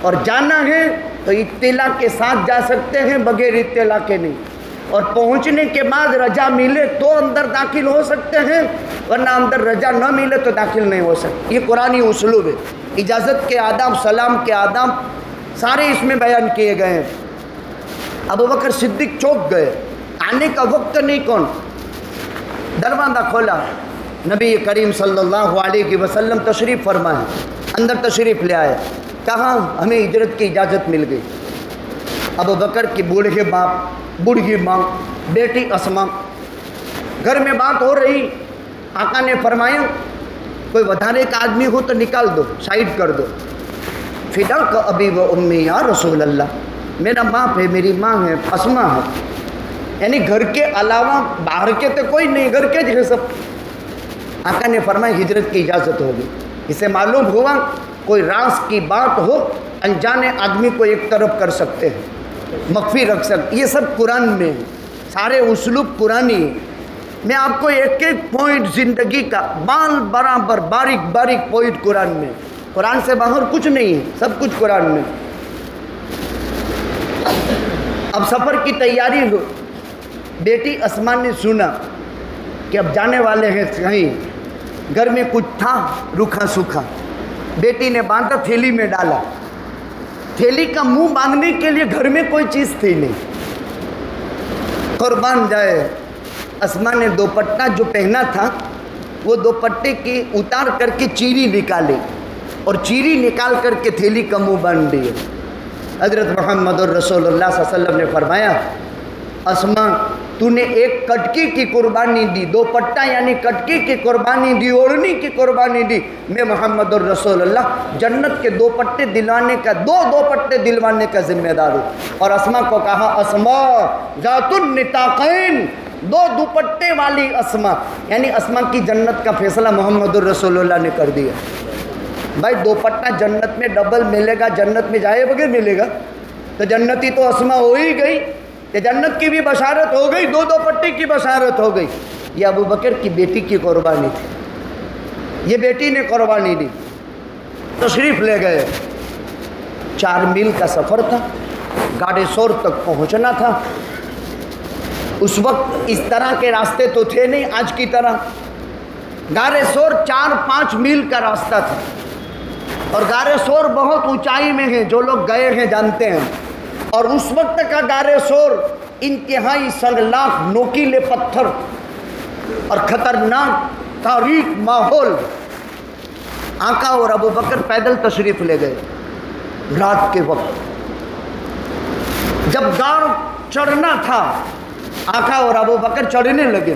اور جانا ہے تو اطلاع کے ساتھ جا سکتے ہیں، بغیر اطلاع کے نہیں، اور پہنچنے کے بعد رجا ملے تو اندر داخل ہو سکتے ہیں، ورنہ اندر رجا نہ ملے تو داخل نہیں ہو سکتے۔ یہ قرآنی اسلوب ہے، اجازت کے آداب، سلام کے آداب سارے اس میں بیان کیے گئے ہیں۔ ابو بکر صدیق چوک گئے، آنے کا وقت نہیں، کون؟ دروازہ کھولا، نبی کریم صلی اللہ علیہ وسلم تشریف فرمائے، اندر تشریف لے آئے، کہا ہمیں ہجرت کی اجازت مل گئی۔ ابو بکر کی بوڑھے باپ، بوڑھی ماں، بیٹی اسما، گھر میں بات ہو رہی، آقا نے فرمایا کوئی ودھانے کا آدمی ہو تو نکال دو، سائڈ کر دو۔ فداک ابی و امی یا رسول اللہ، میرا باپ ہے، میری ماں ہے، اسما ہے، یعنی گھر کے علاوہ باہر کے تو کوئی نہیں، گھر کے جو سب۔ آقا نے فرمایا ہجرت کی اجازت ہوگی۔ اسے معلوم ہوا کوئی راز کی بات ہو، انجانے آدمی کو ایک طرف کر سکتے ہیں، مخفی رکھ سکتے، یہ سب قرآن میں ہے، سارے اسلوب قرآنی ہے۔ میں آپ کو ایک ایک پوائنٹ زندگی کا بال برابر باریک باریک پوائنٹ قرآن میں، قرآن سے باہر کچھ نہیں ہے، سب کچھ قرآن میں۔ اب سفر کی تیاری ہو، بیٹی اسما نے سنا کہ اب جانے والے ہیں کہیں، گھر میں کچھ تھا روکھا سوکھا، بیٹی نے باندھا، تھیلی میں ڈالا، تھیلی کا منہ باندھنے کے لیے گھر میں کوئی چیز تھی نہیں۔ قربان جائے، اسما نے دوپٹہ جو پہنا تھا وہ دوپٹے کی اتار کر کے چیری نکالی، اور چیری نکال کر کے تھیلی کا منہ باندھ دیے۔ حضرت محمد رسول اللہ صلی اللہ علیہ وسلم نے فرمایا اسما تو نے ایک کٹکی کی قربانی دی، دوپٹہ یعنی کٹکی کی قربانی دی، اوڑھنی کی قربانی دی، میں محمد الرسول اللہ جنت کے 2 پٹے دلوانے کا، 2 دوپٹے دلوانے کا ذمہ دار ہوں۔ اور اسما کو کہا اسما ذات النطاقین، 2 دوپٹے والی اسما، یعنی اسما کی جنت کا فیصلہ محمد الرسول اللہ نے کر دیا۔ بھائی دوپٹہ جنت میں ڈبل ملے گا، جنت میں جائے بغیر ملے گا، تو جنتی تو اسما ہو ہی گئی، کہ جنت کی بھی بشارت ہو گئی، 2 دوپٹے کی بشارت ہو گئی۔ یہ ابو بکر کی بیٹی کی قربانی تھی، یہ بیٹی نے قربانی دی، تشریف لے گئے۔ 4 میل کا سفر تھا، گاڑی سور تک پہنچنا تھا۔ اس وقت اس طرح کے راستے تو تھے نہیں آج کی طرح، غار سور 4-5 میل کا راستہ تھا، اور غار سور بہت اونچائی میں ہے، جو لوگ گئے ہیں جانتے ہیں۔ اور اس وقت کا غار سور انتہائی سنگلاخ، نوکیلے پتھر اور خطرناک تاریک ماحول۔ آقا اور ابو بکر پیدل تشریف لے گئے رات کے وقت۔ جب غار چڑھنا تھا، آقا اور ابو بکر چڑھنے لگے،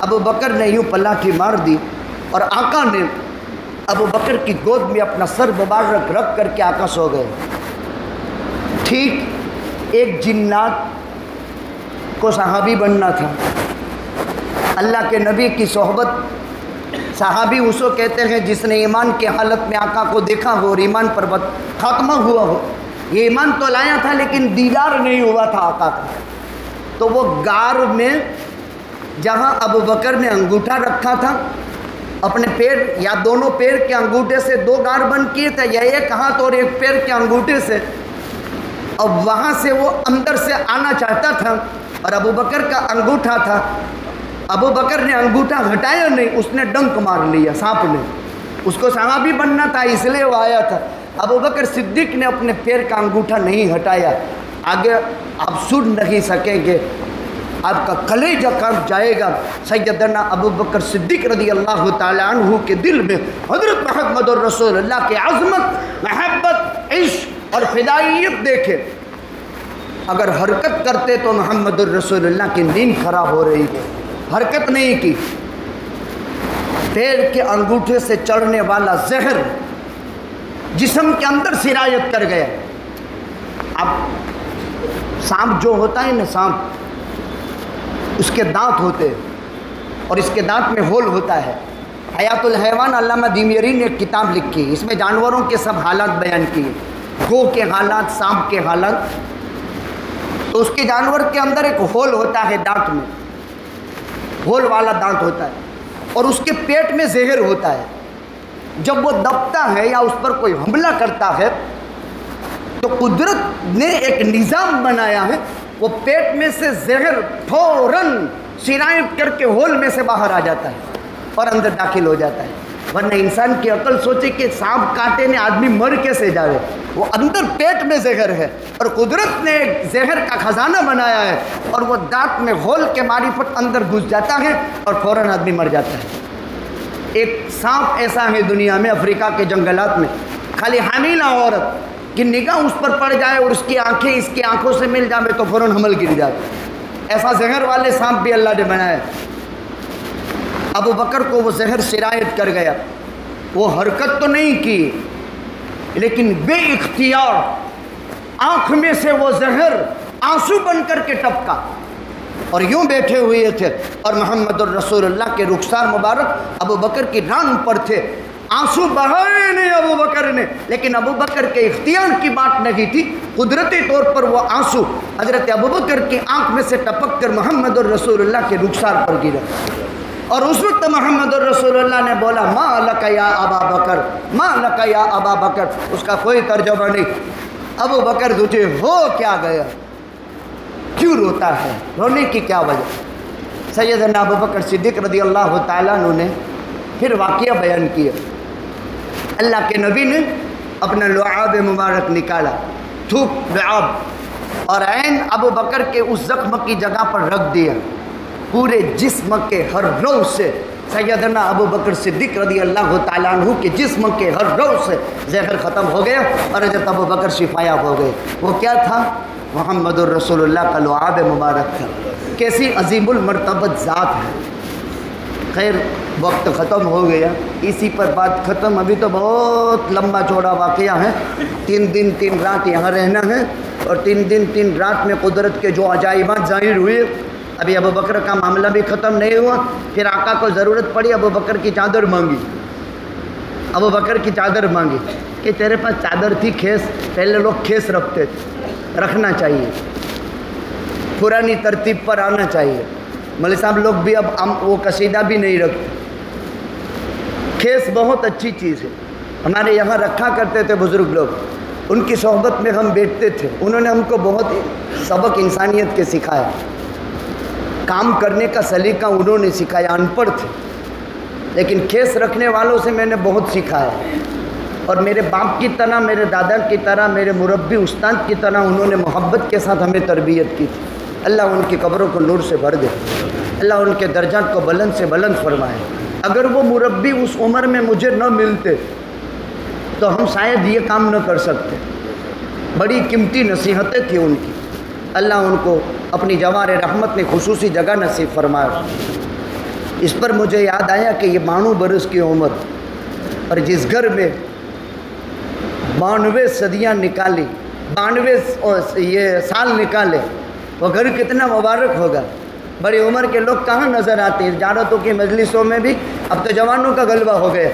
ابو بکر نے یوں پلاٹھی مار دی اور آقا نے ابو بکر کی گود میں اپنا سر مبارک رکھ کر کے آقا سو گئے۔ ٹھیک ایک جنات کو صحابی بننا تھا، اللہ کے نبی کی صحبت، صحابی اس کو کہتے ہیں جس نے ایمان کی حالت میں آقا کو دیکھا ہو اور ایمان پر خاتمہ ہوا ہو۔ یہ ایمان تو لایا تھا لیکن دیدار نہیں ہوا تھا آقا کا۔ تو وہ غار میں جہاں ابو بکر نے انگوٹھا رکھا تھا، اپنے پیر یا دونوں پیر کے انگوٹھے سے دو غار بند کیے تھے، یا ایک ہاتھ اور ایک پیر کے انگوٹھے سے، اور وہاں سے وہ اندر سے آنا چاہتا تھا اور ابو بکر کا انگوٹھا تھا۔ ابو بکر نے انگوٹھا ہٹایا نہیں، اس نے ڈنک مار لیا سانپ نے۔ اس کو صحابی بننا تھا اس لیے وہ آیا تھا۔ ابو بکر صدیق نے اپنے پیر کا انگوٹھا نہیں ہٹایا۔ آگے آپ سن نہیں سکیں گے، آپ کا کلیجہ کانپ جائے گا۔ سیدنا ابو بکر صدیق رضی اللہ تعالیٰ عنہ کے دل میں حضرت محمد الرسول اللہ کی عظمت، محبت، عشق اور فدائیت دیکھے۔ اگر حرکت کرتے تو محمد الرسول اللہ کی نیند خراب ہو رہی تھی، حرکت نہیں کی۔ پیر کے انگوٹھے سے چڑھنے والا زہر جسم کے اندر سرایت کر گیا۔ اب سانپ جو ہوتا ہے نا، سانپ اس کے دانت ہوتے ہیں اور اس کے دانت میں ہول ہوتا ہے۔ حیات الحیوان علامہ دیمیری نے ایک کتاب لکھی، اس میں جانوروں کے سب حالات بیان کیے، گو کے حالات، سانپ کے حالات۔ تو اس کے جانور کے اندر ایک ہول ہوتا ہے دانت میں، ہول والا دانت ہوتا ہے، اور اس کے پیٹ میں زہر ہوتا ہے۔ جب وہ دبتا ہے یا اس پر کوئی حملہ کرتا ہے تو قدرت نے ایک نظام بنایا ہے، وہ پیٹ میں سے زہر فوراً سرایت کر کے ہول میں سے باہر آ جاتا ہے اور اندر داخل ہو جاتا ہے۔ ورنہ انسان کی عقل سوچے کہ سانپ کاٹے نے آدمی مر کیسے جاوے، وہ اندر پیٹ میں زہر ہے اور قدرت نے ایک زہر کا خزانہ بنایا ہے، اور وہ دانت میں ہول کے معرفت اندر گھس جاتا ہے اور فوراً آدمی مر جاتا ہے۔ ایک سانپ ایسا ہے دنیا میں، افریقہ کے جنگلات میں، خالی حاملہ عورت کی نگاہ اس پر پڑ جائے اور اس کی آنکھیں اس کی آنکھوں سے مل جائے تو فوراً حمل گر جاتا ہے۔ ایسا زہر والے سانپ بھی اللہ نے بنایا۔ ابو بکر کو وہ زہر سرایت کر گیا، وہ حرکت تو نہیں کی لیکن بے اختیار آنکھ میں سے وہ زہر آنسو بن کر کے ٹپکا، اور یوں بیٹھے ہوئے تھے اور محمد الرسول اللہ کے رخسار مبارک ابو بکر کی ران پر تھے۔ آنسو بہائے نہیں ابو بکر نے، لیکن ابو بکر کے اختیار کی بات نہیں تھی، قدرتی طور پر وہ آنسو حضرت ابو بکر کی آنکھ میں سے ٹپک کر محمد الرسول اللہ کے رخسار پر گرا، اور اس وقت محمد الرسول اللہ نے بولا ما لک یا ابا بکر، ما لک یا ابا بکر۔ اس کا کوئی ترجمہ نہیں، ابو بکر تجھے ہو کیا گیا، کیوں روتا ہے، رونے کی کیا وجہ؟ سیدنا ابو بکر صدیق رضی اللہ تعالیٰ عنہ نے پھر واقعہ بیان کیا۔ اللہ کے نبی نے اپنا لعاب مبارک نکالا، تھوک لعاب، اور عین ابو بکر کے اس زخم کی جگہ پر رکھ دیا۔ پورے جسم کے ہر رو سے سیدنا ابو بکر صدیق رضی اللہ تعالیٰ عنہ کے جسم کے ہر رو سے زہر ختم ہو گیا اور حضرت ابو بکر شفایاب ہو گئے۔ وہ کیا تھا؟ محمد الرسول اللہ کا لعاب مبارک تھا۔ کیسی عظیم المرتبت ذات ہے۔ خیر وقت ختم ہو گیا، اسی پر بات ختم۔ ابھی تو بہت لمبا چوڑا واقعہ ہے، 3 دن 3 رات یہاں رہنا ہے، اور 3 دن 3 رات میں قدرت کے جو عجائبات ظاہر ہوئے۔ ابھی ابو بکر کا معاملہ بھی ختم نہیں ہوا، پھر آقا کو ضرورت پڑی، ابو بکر کی چادر مانگی، ابو بکر کی چادر مانگی کہ تیرے پاس چادر تھی کھیس، پہلے لوگ کھیس رکھتے تھے، رکھنا چاہیے، پرانی ترتیب پر آنا چاہیے۔ مولوی صاحب لوگ بھی اب وہ قصیدہ بھی نہیں رکھتے۔ کھیس بہت اچھی چیز ہے، ہمارے یہاں رکھا کرتے تھے بزرگ لوگ، ان کی صحبت میں ہم بیٹھتے تھے، انہوں نے ہم کو بہت سبق انسانیت کے سکھایا، کام کرنے کا سلیقہ انہوں نے سکھایا۔ ان پڑھ تھے لیکن کھیس رکھنے والوں سے میں نے بہت سیکھا ہے، اور میرے باپ کی طرح، میرے دادا کی طرح، میرے مربی استاد کی طرح انہوں نے محبت کے ساتھ ہمیں تربیت کی تھی۔ اللہ ان کی قبروں کو نور سے بھر دے، اللہ ان کے درجات کو بلند سے بلند فرمائے۔ اگر وہ مربی اس عمر میں مجھے نہ ملتے تو ہم شاید یہ کام نہ کر سکتے۔ بڑی قیمتی نصیحتیں تھیں ان کی، اللہ ان کو اپنی جوار رحمت میں خصوصی جگہ نصیب فرمائے۔ اس پر مجھے یاد آیا کہ یہ 92 برس کی عمر اور جس گھر میں 92 صدیاں نکالی، 92 یہ سال نکالے، وہ گھر کتنا مبارک ہوگا۔ بڑی عمر کے لوگ کہاں نظر آتے ہیں زیارتوں کی مجلسوں میں بھی؟ اب تو جوانوں کا غلبہ ہو گیا،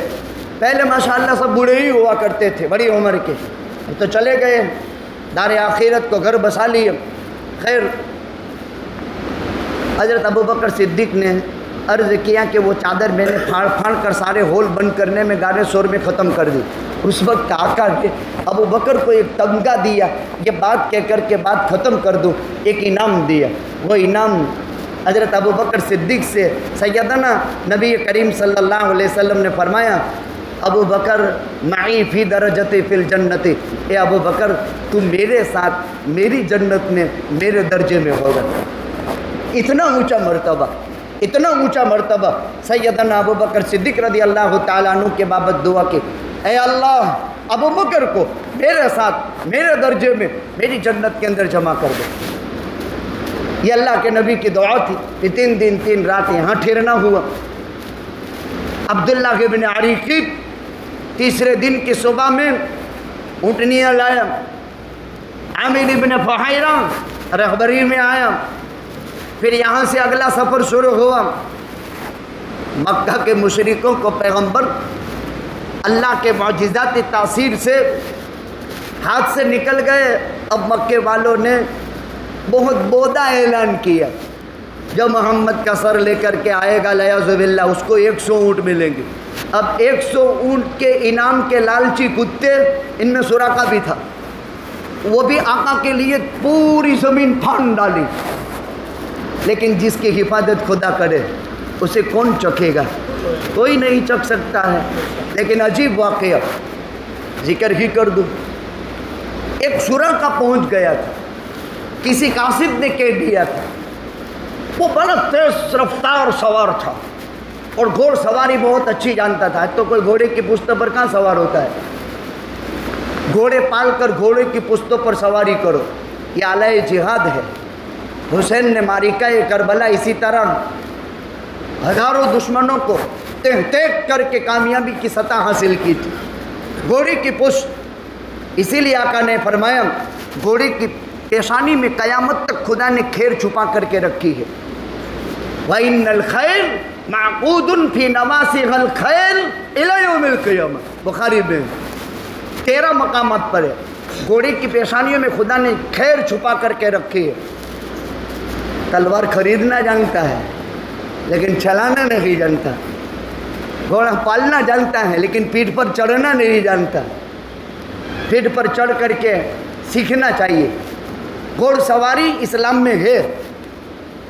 پہلے ماشاءاللہ سب بوڑھے ہی ہوا کرتے تھے بڑی عمر کے، اب تو چلے گئے دار آخرت کو گھر بسا لیے۔ خیر، حضرت ابوبکر صدیق نے عرض کیا کہ وہ چادر میں نے پھاڑ پھاڑ کر سارے ہول بند کرنے میں گانے شور میں ختم کر دی۔ اس وقت آقا نے ابوبکر کو ایک تمغہ دیا، یہ بات کہہ کر کے بات ختم کر دوں، ایک انعام دیا۔ وہ انعام حضرت ابوبکر صدیق سے سیدنا نبی کریم صلی اللہ علیہ وسلم نے فرمایا، ابوبکر معی فی درجتی فی الجنت، اے ابوبکر تم میرے ساتھ میری جنت میں میرے درجے میں ہوگا۔ اتنا اونچا مرتبہ، اتنا اونچا مرتبہ سیدنا ابوبکر صدیق رضی اللہ تعالیٰ عنہ کے بابت دعا کی، اے اللہ ابوبکر کو میرے ساتھ میرے درجے میں میری جنت کے اندر جمع کر دو۔ یہ اللہ کے نبی کی دعا تھی کہ 3 دن 3 رات یہاں ٹھہرنا ہوا۔ عبداللہ ابن عریقیب تیسرے دن کی صبح میں اونٹنیاں لایا، عامر ابن فحیرہ رہبری میں آیا، پھر یہاں سے اگلا سفر شروع ہوا۔ مکہ کے مشرکوں کو پیغمبر اللہ کے معجزات تاثیر سے ہاتھ سے نکل گئے۔ اب مکے والوں نے بہت بودا اعلان کیا، جو محمد کا سر لے کر کے آئے گا لیعذ باللہ اس کو 100 اونٹ ملیں گے۔ اب 100 اونٹ کے انعام کے لالچی کتے، ان میں سراقہ بھی تھا، وہ بھی آقا کے لیے پوری زمین پھاڑ ڈالی۔ لیکن جس کی حفاظت خدا کرے اسے کون چکھے گا؟ کوئی نہیں چکھ سکتا ہے۔ لیکن عجیب واقعہ ذکر ہی کر دوں، ایک سراقہ پہنچ گیا تھا، کسی قاصد نے کہہ دیا تھا، وہ بڑا تیز رفتار سوار تھا اور گھوڑ سواری بہت اچھی جانتا تھا۔ تو کوئی گھوڑے کی پشتوں پر کہاں سوار ہوتا ہے؟ گھوڑے پال کر گھوڑے کی پشتوں پر سواری کرو، یہ اعلی جہاد ہے۔ حسین نے معرکہ کربلا اسی طرح ہزاروں دشمنوں کو تہ تیک کر کے کامیابی کی سطح حاصل کی تھی، گھوڑے کی پشت۔ اسی لیے آقا نے فرمایا گھوڑے کی پیشانی میں قیامت تک خدا نے خیر چھپا کر کے رکھی ہے۔ وَإِنَّ الْخَيْرَ مَعْقُودٌ فِي نَوَاسِغِ الْخَيْلِ إِلَى يَوْمِ الْقِيَامَةِ، بخاری میں 13 مقامات پر ہے۔ گھوڑے کی پیشانیوں میں خدا نے خیر چھپا کر کے رکھی ہے۔ تلوار خریدنا جانتا ہے لیکن چلانا نہیں جانتا، گھوڑا پالنا جانتا ہے لیکن پیٹھ پر چڑھنا نہیں جانتا۔ پیٹھ پر چڑھ کر کے سیکھنا چاہیے۔ گھوڑ سواری اسلام میں ہے،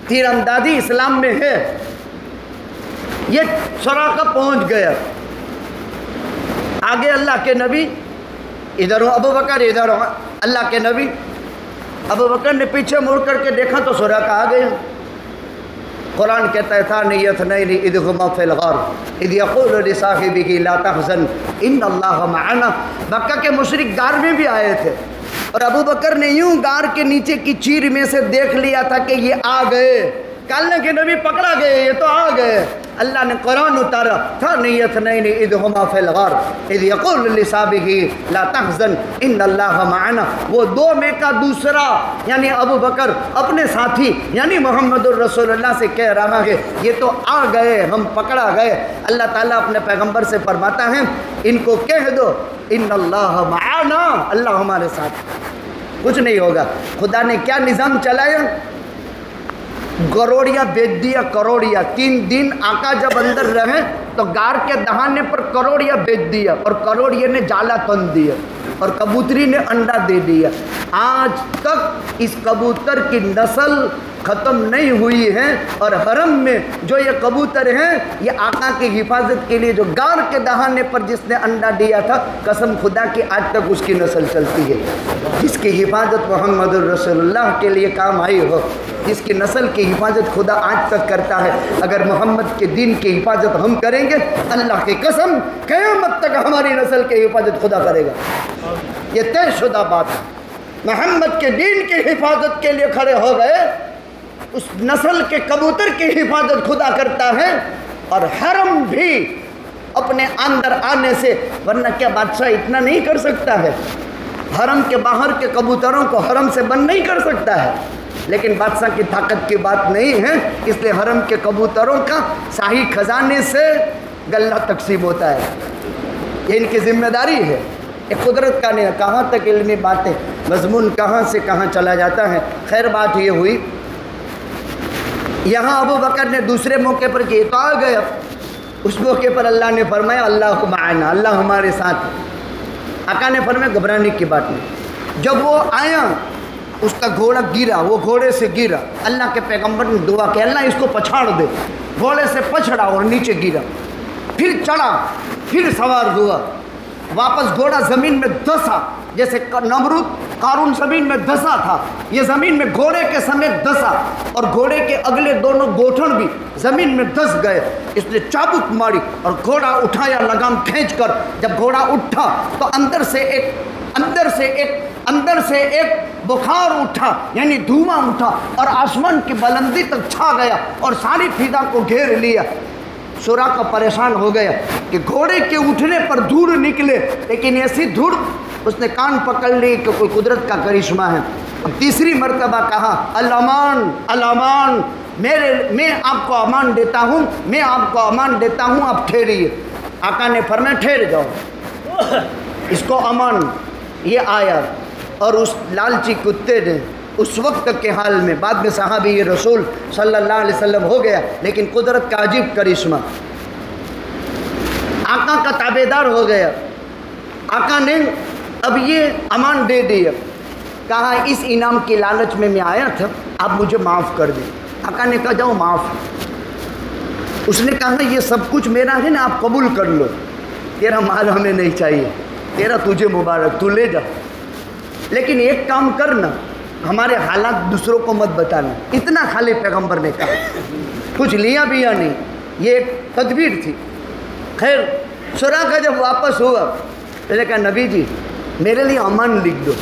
تیر اندازی اسلام میں ہے۔ یہ سراقہ پہنچ گیا، آگے اللہ کے نبی ادھر ہو، ابوبکر ادھر ہو، اللہ کے نبی ابوبکر نے پیچھے مڑ کر کے دیکھا تو سراقہ آ گیا۔ قرآن کہتا ہے ثانی اثنین اذ ہما فی الغار اذ یقول لصاحبہ لا تحزن ان اللہ معنا۔ مکہ کے مشرک غار میں بھی آئے تھے اور ابوبکر نے یوں غار کے نیچے کی چیر میں سے دیکھ لیا تھا کہ یہ آ گئے، کالنے کے نبی پکڑا گئے، یہ تو آ گئے۔ اللہ نے قرآن اتارا ثانی اثنین اذ ہما فی الغار اذ یقول لصاحبہ لا تحزن ان اللہ معنا۔ وہ 2 میں کا دوسرا یعنی ابوبکر اپنے ساتھی یعنی محمد الرسول اللہ سے کہہ رہا ہے یہ تو آ گئے، ہم پکڑا گئے۔ اللہ تعالیٰ اپنے پیغمبر سے فرماتا ہے ان کو کہہ دو ان اللہ معنا، اللہ ہمارے ساتھ، کچھ نہیں ہوگا۔ خدا نے کیا نظام چلایا؟ کروڑیا بیچ دیا، کروڑیا 3 دن آقا جب اندر رہے تو غار کے دہانے پر کروڑیا بیچ دیا اور کروڑیے نے جالا تن دیا اور کبوتری نے انڈا دے دیا۔ آج تک اس کبوتر کی نسل ختم نہیں ہوئی ہے اور حرم میں جو یہ کبوتر ہیں یہ آقا کی حفاظت کے لیے جو غار کے دہانے پر جس نے انڈا دیا تھا، قسم خدا کی آج تک اس کی نسل چلتی ہے۔ جس کی حفاظت محمد الرسول اللہ کے لیے کام آئی ہو، جس کی نسل کی حفاظت خدا آج تک کرتا ہے، اگر محمد کے دین کی حفاظت ہم کریں گے اللہ کی قسم قیامت تک ہماری نسل کی حفاظت خدا کرے گا۔ یہ طے شدہ بات ہے۔ محمد کے دین کی حفاظت کے لیے کھڑے ہو گئے، اس نسل کے کبوتر کی حفاظت خدا کرتا ہے۔ اور حرم بھی اپنے اندر آنے سے، ورنہ کیا بادشاہ اتنا نہیں کر سکتا ہے؟ حرم کے باہر کے کبوتروں کو حرم سے بند نہیں کر سکتا ہے، لیکن بادشاہ کی طاقت کی بات نہیں ہے، اس لیے حرم کے کبوتروں کا شاہی خزانے سے غلہ تقسیم ہوتا ہے، یہ ان کی ذمہ داری ہے۔ ایک قدرت کا نہیں، کہاں تک علمی باتیں، مضمون کہاں سے کہاں چلا جاتا ہے۔ خیر بات یہ ہوئی، یہاں ابو بکر نے دوسرے موقع پر کہ تو آ گئے، اس موقع پر اللہ نے فرمایا اللہ معنا، اللہ ہمارے ساتھ ہے۔ آقا نے فرمایا گھبرانے کی بات نہیں۔ جب وہ آیا اس کا گھوڑا گرا، وہ گھوڑے سے گرا، اللہ کے پیغمبر نے دعا کہ اللہ اس کو پچھاڑ دے، گھوڑے سے پچھڑا اور نیچے گرا، پھر چڑھا، پھر سوار ہوا، واپس گھوڑا زمین میں دھسا، جیسے نمرود قارون زمین میں دھسا تھا، یہ زمین میں گھوڑے کے سمیت دھسا، اور گھوڑے کے اگلے دونوں گوٹھن بھی زمین میں دھس گئے۔ اس نے چابک ماری اور گھوڑا اٹھایا لگام کھینچ کر۔ جب گھوڑا اٹھا تو اندر سے ایک بخار اٹھا، یعنی دھواں اٹھا اور آسمان کی بلندی تک چھا گیا اور ساری فضا کو گھیر لیا۔ سراقہ پریشان ہو گیا کہ گھوڑے کے اٹھنے پر دھوڑ نکلے، لیکن ایسی دھوڑ، اس نے کان پکڑ لی کہ کوئی قدرت کا کرشمہ ہے۔ تیسری مرتبہ کہا الامان الامان، میں آپ کو امان دیتا ہوں، میں آپ کو امان دیتا ہوں، آپ ٹھہریے۔ آقا نے فرمایا ٹھہر جاؤ، اس کو امان۔ یہ آیا اور اس لالچی کتے نے اس وقت کے حال میں، بعد میں صحابی رسول صلی اللہ علیہ وسلم ہو گیا، لیکن قدرت کا عجیب کرشمہ، آقا کا تابعدار ہو گیا۔ آقا نے اب یہ امان دے دیا، کہا اس انعام کی لالچ میں آیا تھا، آپ مجھے معاف کر دیں۔ آقا نے کہا جاؤ معاف۔ اس نے کہا یہ سب کچھ میرا ہے نا، آپ قبول کر لو، تیرا مال ہمیں نہیں چاہیے، تیرا تجھے مبارک، تو لے جا، لیکن ایک کام کرنا، ہمارے حالات دوسروں کو مت بتانا۔ اتنا خالی پیغمبر نے کہا، کچھ لیا بھی یا نہیں، یہ ایک تدبیر تھی۔ خیر سراقہ جب واپس ہوا تو نے کہا نبی جی میرے لیے امان لکھ دو۔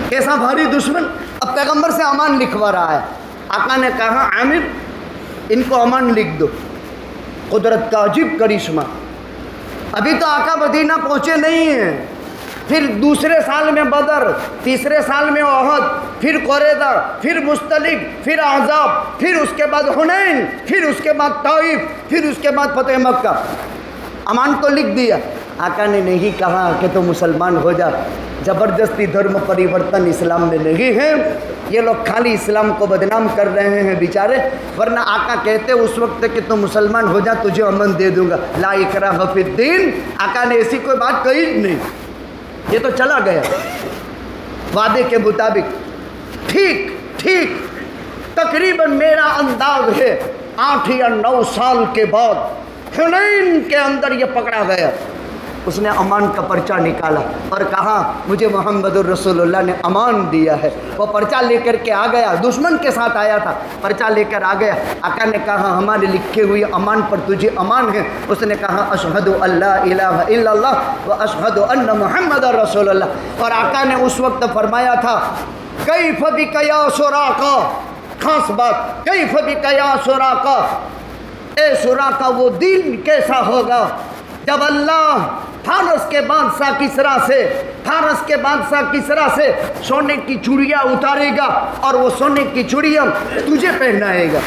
کیسا بھاری دشمن، اب پیغمبر سے امان لکھوا رہا ہے۔ آقا نے کہا عامر ان کو امان لکھ دو۔ قدرت کا عجیب کرشمہ، ابھی تو آقا مدینہ پہنچے نہیں ہیں، پھر دوسرے سال میں بدر، تیسرے سال میں احد، پھر قریظہ، پھر مستلق، پھر احزاب، پھر اس کے بعد حنین، پھر اس کے بعد طائف، پھر اس کے بعد فتح مکہ۔ امان تو لکھ دیا۔ آقا نے نہیں کہا کہ تو مسلمان ہو جا، زبردستی دھرم پریورتن اسلام میں نہیں ہے، یہ لوگ خالی اسلام کو بدنام کر رہے ہیں بیچارے، ورنہ آقا کہتے اس وقت کہ تو مسلمان ہو جا تجھے امن دے دوں گا، لا اکراہ فی الدین۔ آقا نے ایسی کوئی بات کہی نہیں، یہ تو چلا گیا وعدے کے مطابق۔ ٹھیک تقریباً میرا انداز ہے 8 یا 9 سال کے بعد حنین کے اندر یہ پکڑا گیا۔ اس نے امان کا پرچہ نکالا اور کہا مجھے محمد الرسول اللہ نے امان دیا ہے۔ وہ پرچہ لے کر کے آ گیا، دشمن کے ساتھ آیا تھا، پرچہ لے کر آ گیا۔ آقا نے کہا ہمارے لکھے ہوئے امان پر تجھے امان ہے۔ اس نے کہا اشہد ان لا الہ الا اللہ و اشہد ان محمد رسول اللہ۔ اور آقا نے اس وقت فرمایا تھا کیف بک یا سراقہ، خاص بات، کیف بک یا سراقہ، اے سراقہ وہ دن کیسا ہوگا جب اللہ فارس کے بادشاہ کسریٰ سے سونے کی چوڑیاں اتارے گا اور وہ سونے کی چوڑیاں تجھے پہنائے گا۔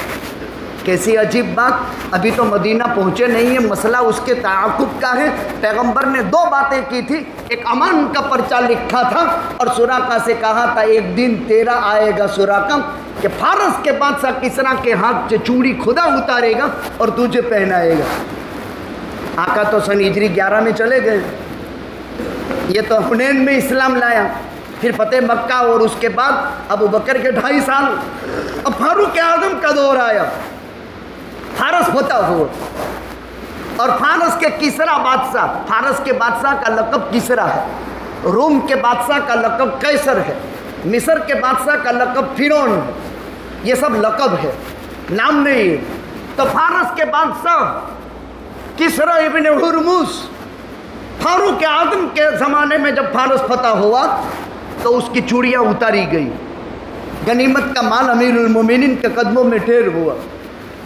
کیسی عجیب بات، ابھی تو مدینہ پہنچے نہیں ہیں، مسئلہ اس کے تعاقب کا ہے۔ پیغمبر نے 2 باتیں کی تھی، ایک امان کا پرچہ لکھا تھا اور سراقہ سے کہا تھا ایک دن تیرا آئے گا سراقہ کہ فارس کے بادشاہ کسریٰ کے ہاتھ سے چوڑی خدا اتارے گا اور تجھے پہنائے گا۔ آقا تو سن ہجری 11 میں چلے گئے، یہ تو حنین میں اسلام لایا، پھر فتح مکہ اور اس کے بعد ابو بکر کے 2.5 سال، اب فاروق اعظم کا دور آیا، فارس فتح ہوا اور فارس کے کسریٰ بادشاہ، فارس کے بادشاہ کا لقب کسریٰ ہے، روم کے بادشاہ کا لقب قیصر ہے، مصر کے بادشاہ کا لقب فرعون ہے، یہ سب لقب ہے، نام نہیں ہے۔ تو فارس کے بادشاہ کسریٰ ابن ہرمز، فاروق اعظم کے زمانے میں جب فارس فتح ہوا تو اس کی چوڑیاں اتاری گئی، غنیمت کا مال امیر المومنین کے قدموں میں ڈھیر ہوا۔